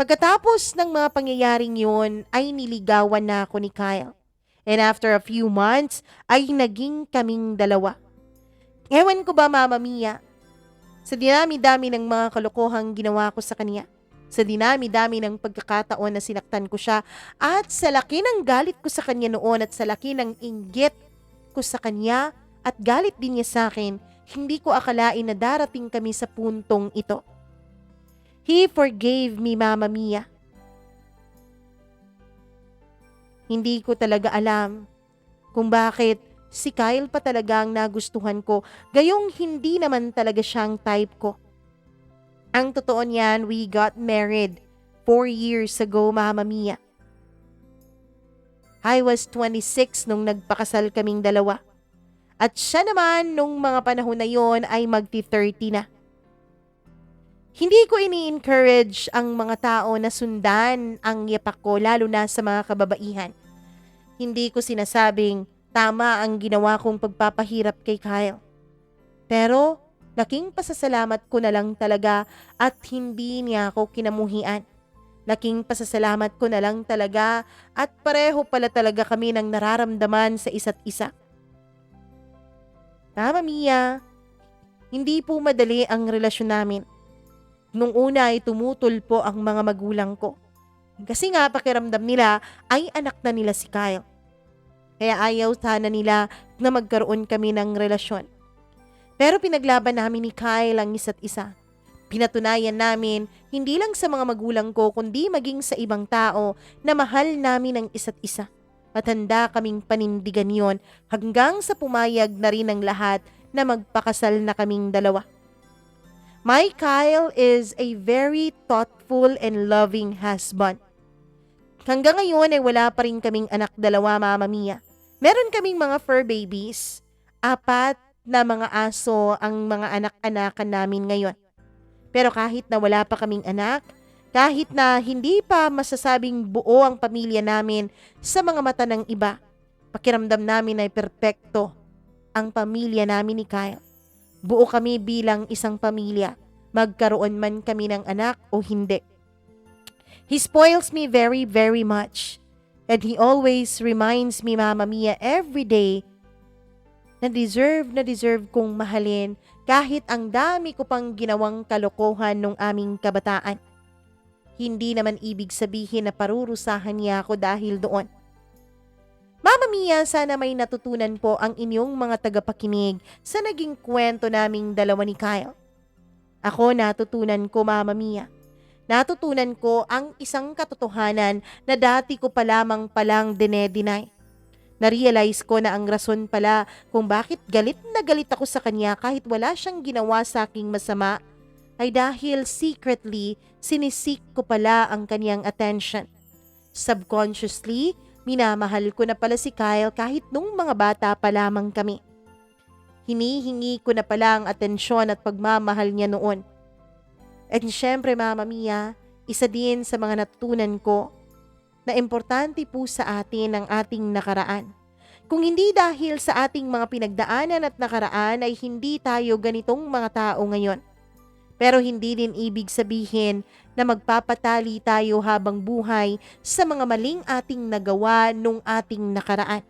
Pagkatapos ng mga pangyayaring yun ay niligawan na ako ni Kyle. And after a few months ay naging kaming dalawa. Ewan ko ba, Mama Mia, sa dinami-dami ng mga kalokohang ginawa ko sa kanya, sa dinami-dami ng pagkakataon na sinaktan ko siya, at sa laki ng galit ko sa kanya noon at sa laki ng inggit ko sa kanya at galit din niya sa akin, hindi ko akalain na darating kami sa puntong ito. He forgave me, Mama Mia. Hindi ko talaga alam kung bakit si Kyle pa talaga ang nagustuhan ko, gayong hindi naman talaga siyang type ko. Ang totoo niyan, we got married 4 years ago, Mama Mia. I was 26 nung nagpakasal kaming dalawa. At siya naman nung mga panahon na yon ay magti-30 na. Hindi ko ini-encourage ang mga tao na sundan ang yapak ko, lalo na sa mga kababaihan. Hindi ko sinasabing tama ang ginawa kong pagpapahirap kay Kyle. Pero laking pasasalamat ko na lang talaga at hindi niya ako kinamuhian. Laking pasasalamat ko na lang talaga at pareho pala talaga kami ng nararamdaman sa isa't isa. Mama Mia, hindi po madali ang relasyon namin. Nung una ay tumutol po ang mga magulang ko. Kasi nga pakiramdam nila ay anak na nila si Kyle. Kaya ayaw sana nila na magkaroon kami ng relasyon. Pero pinaglaban namin ni Kyle ang isa't isa. Pinatunayan namin hindi lang sa mga magulang ko kundi maging sa ibang tao na mahal namin ang isa't isa. At handa kaming panindigan yon hanggang sa pumayag na rin ang lahat na magpakasal na kaming dalawa. My Kyle is a very thoughtful and loving husband. Hanggang ngayon ay wala pa rin kaming anak dalawa, Mama Mia. Meron kaming mga fur babies, 4 na mga aso ang mga anak-anakan namin ngayon. Pero kahit na wala pa kaming anak, kahit na hindi pa masasabing buo ang pamilya namin sa mga mata ng iba, pakiramdam namin ay perpekto ang pamilya namin ni Kyle. Buo kami bilang isang pamilya, magkaroon man kami ng anak o hindi. He spoils me very, very much. And he always reminds me, Mama Mia, every day na deserve kong mahalin kahit ang dami ko pang ginawang kalokohan nung aming kabataan. Hindi naman ibig sabihin na parurusahan niya ako dahil doon. Mama Mia, sana may natutunan po ang inyong mga tagapakinig sa naging kwento naming dalawa ni Kyle. Ako natutunan ko, Mama Mia. Natutunan ko ang isang katotohanan na dati ko pa lamang palang dine-deny. Na-realize ko na ang rason pala kung bakit galit na galit ako sa kanya kahit wala siyang ginawa sa aking masama ay dahil secretly sinisik ko pala ang kanyang attention. Subconsciously, minamahal ko na pala si Kyle kahit nung mga bata pa lamang kami. Hinihingi ko na pala ang atensyon at pagmamahal niya noon. At syempre, Mama Mia, isa din sa mga natutunan ko na importante po sa atin ang ating nakaraan. Kung hindi dahil sa ating mga pinagdaanan at nakaraan ay hindi tayo ganitong mga tao ngayon. Pero hindi din ibig sabihin na magpapatali tayo habang buhay sa mga maling ating nagawa nung ating nakaraan.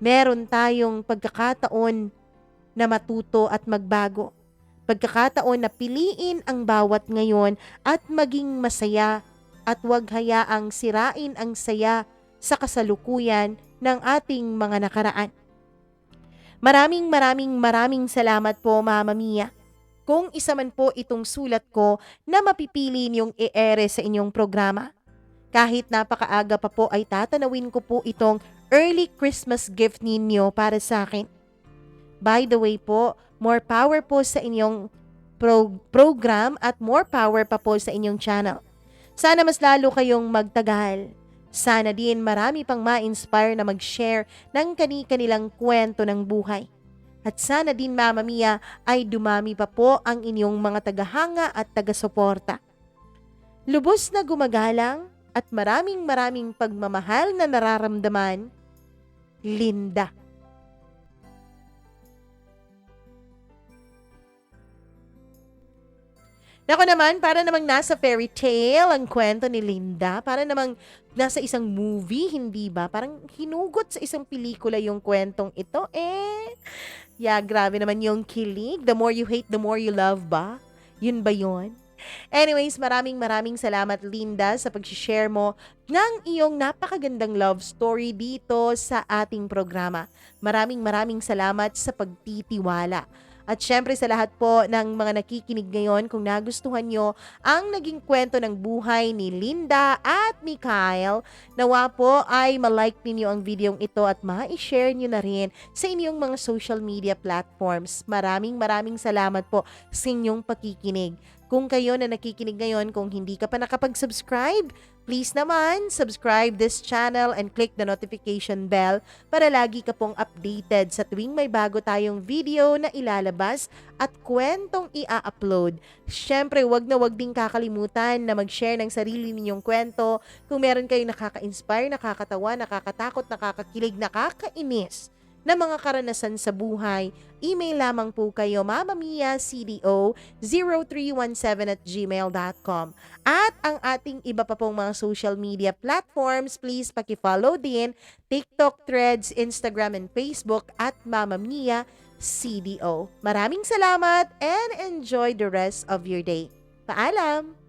Meron tayong pagkakataon na matuto at magbago. Pagkakataon na piliin ang bawat ngayon at maging masaya at huwag hayaang sirain ang saya sa kasalukuyan ng ating mga nakaraan. Maraming salamat po, Mama Mia. Kung isa man po itong sulat ko na mapipili niyong i-ere sa inyong programa. Kahit napakaaga pa po ay tatanawin ko po itong early Christmas gift ninyo para sa akin. By the way po, more power po sa inyong program at more power pa po sa inyong channel. Sana mas lalo kayong magtagal. Sana din marami pang ma-inspire na mag-share ng kani-kanilang kwento ng buhay. At sana din, Mama Mia, ay dumami pa po ang inyong mga tagahanga at taga-suporta. Lubos na gumagalang at maraming pagmamahal na nararamdaman, Linda. Nako naman, para namang nasa fairy tale ang kwento ni Linda. Para namang nasa isang movie, hindi ba? Parang hinugot sa isang pelikula yung kwentong ito. Yeah, grabe naman yung kilig. The more you hate, the more you love ba? Yun ba yun? Anyways, maraming salamat, Linda, sa pag-share mo ng iyong napakagandang love story dito sa ating programa. Maraming salamat sa pagtitiwala. At syempre sa lahat po ng mga nakikinig ngayon, kung nagustuhan nyo ang naging kwento ng buhay ni Linda at ni Kyle, nawa po ay malike ninyo ang videong ito at ma-share nyo na rin sa inyong mga social media platforms. Maraming salamat po sa inyong pakikinig. Kung kayo na nakikinig ngayon, kung hindi ka pa nakapag-subscribe, please naman, subscribe this channel and click the notification bell para lagi ka pong updated sa tuwing may bago tayong video na ilalabas at kwentong ia-upload. Syempre, wag din kakalimutan na mag-share ng sarili ninyong kwento. Kung meron kayong nakaka-inspire, nakakatawa, nakakatakot, nakakakilig, nakakainis na mga karanasan sa buhay, email lamang po kayo mamamiacdo0317@gmail.com. At ang ating iba pa pong mga social media platforms, please paki-follow din TikTok, Threads, Instagram, and Facebook at Mama Mia CDO. Maraming salamat and enjoy the rest of your day. Paalam!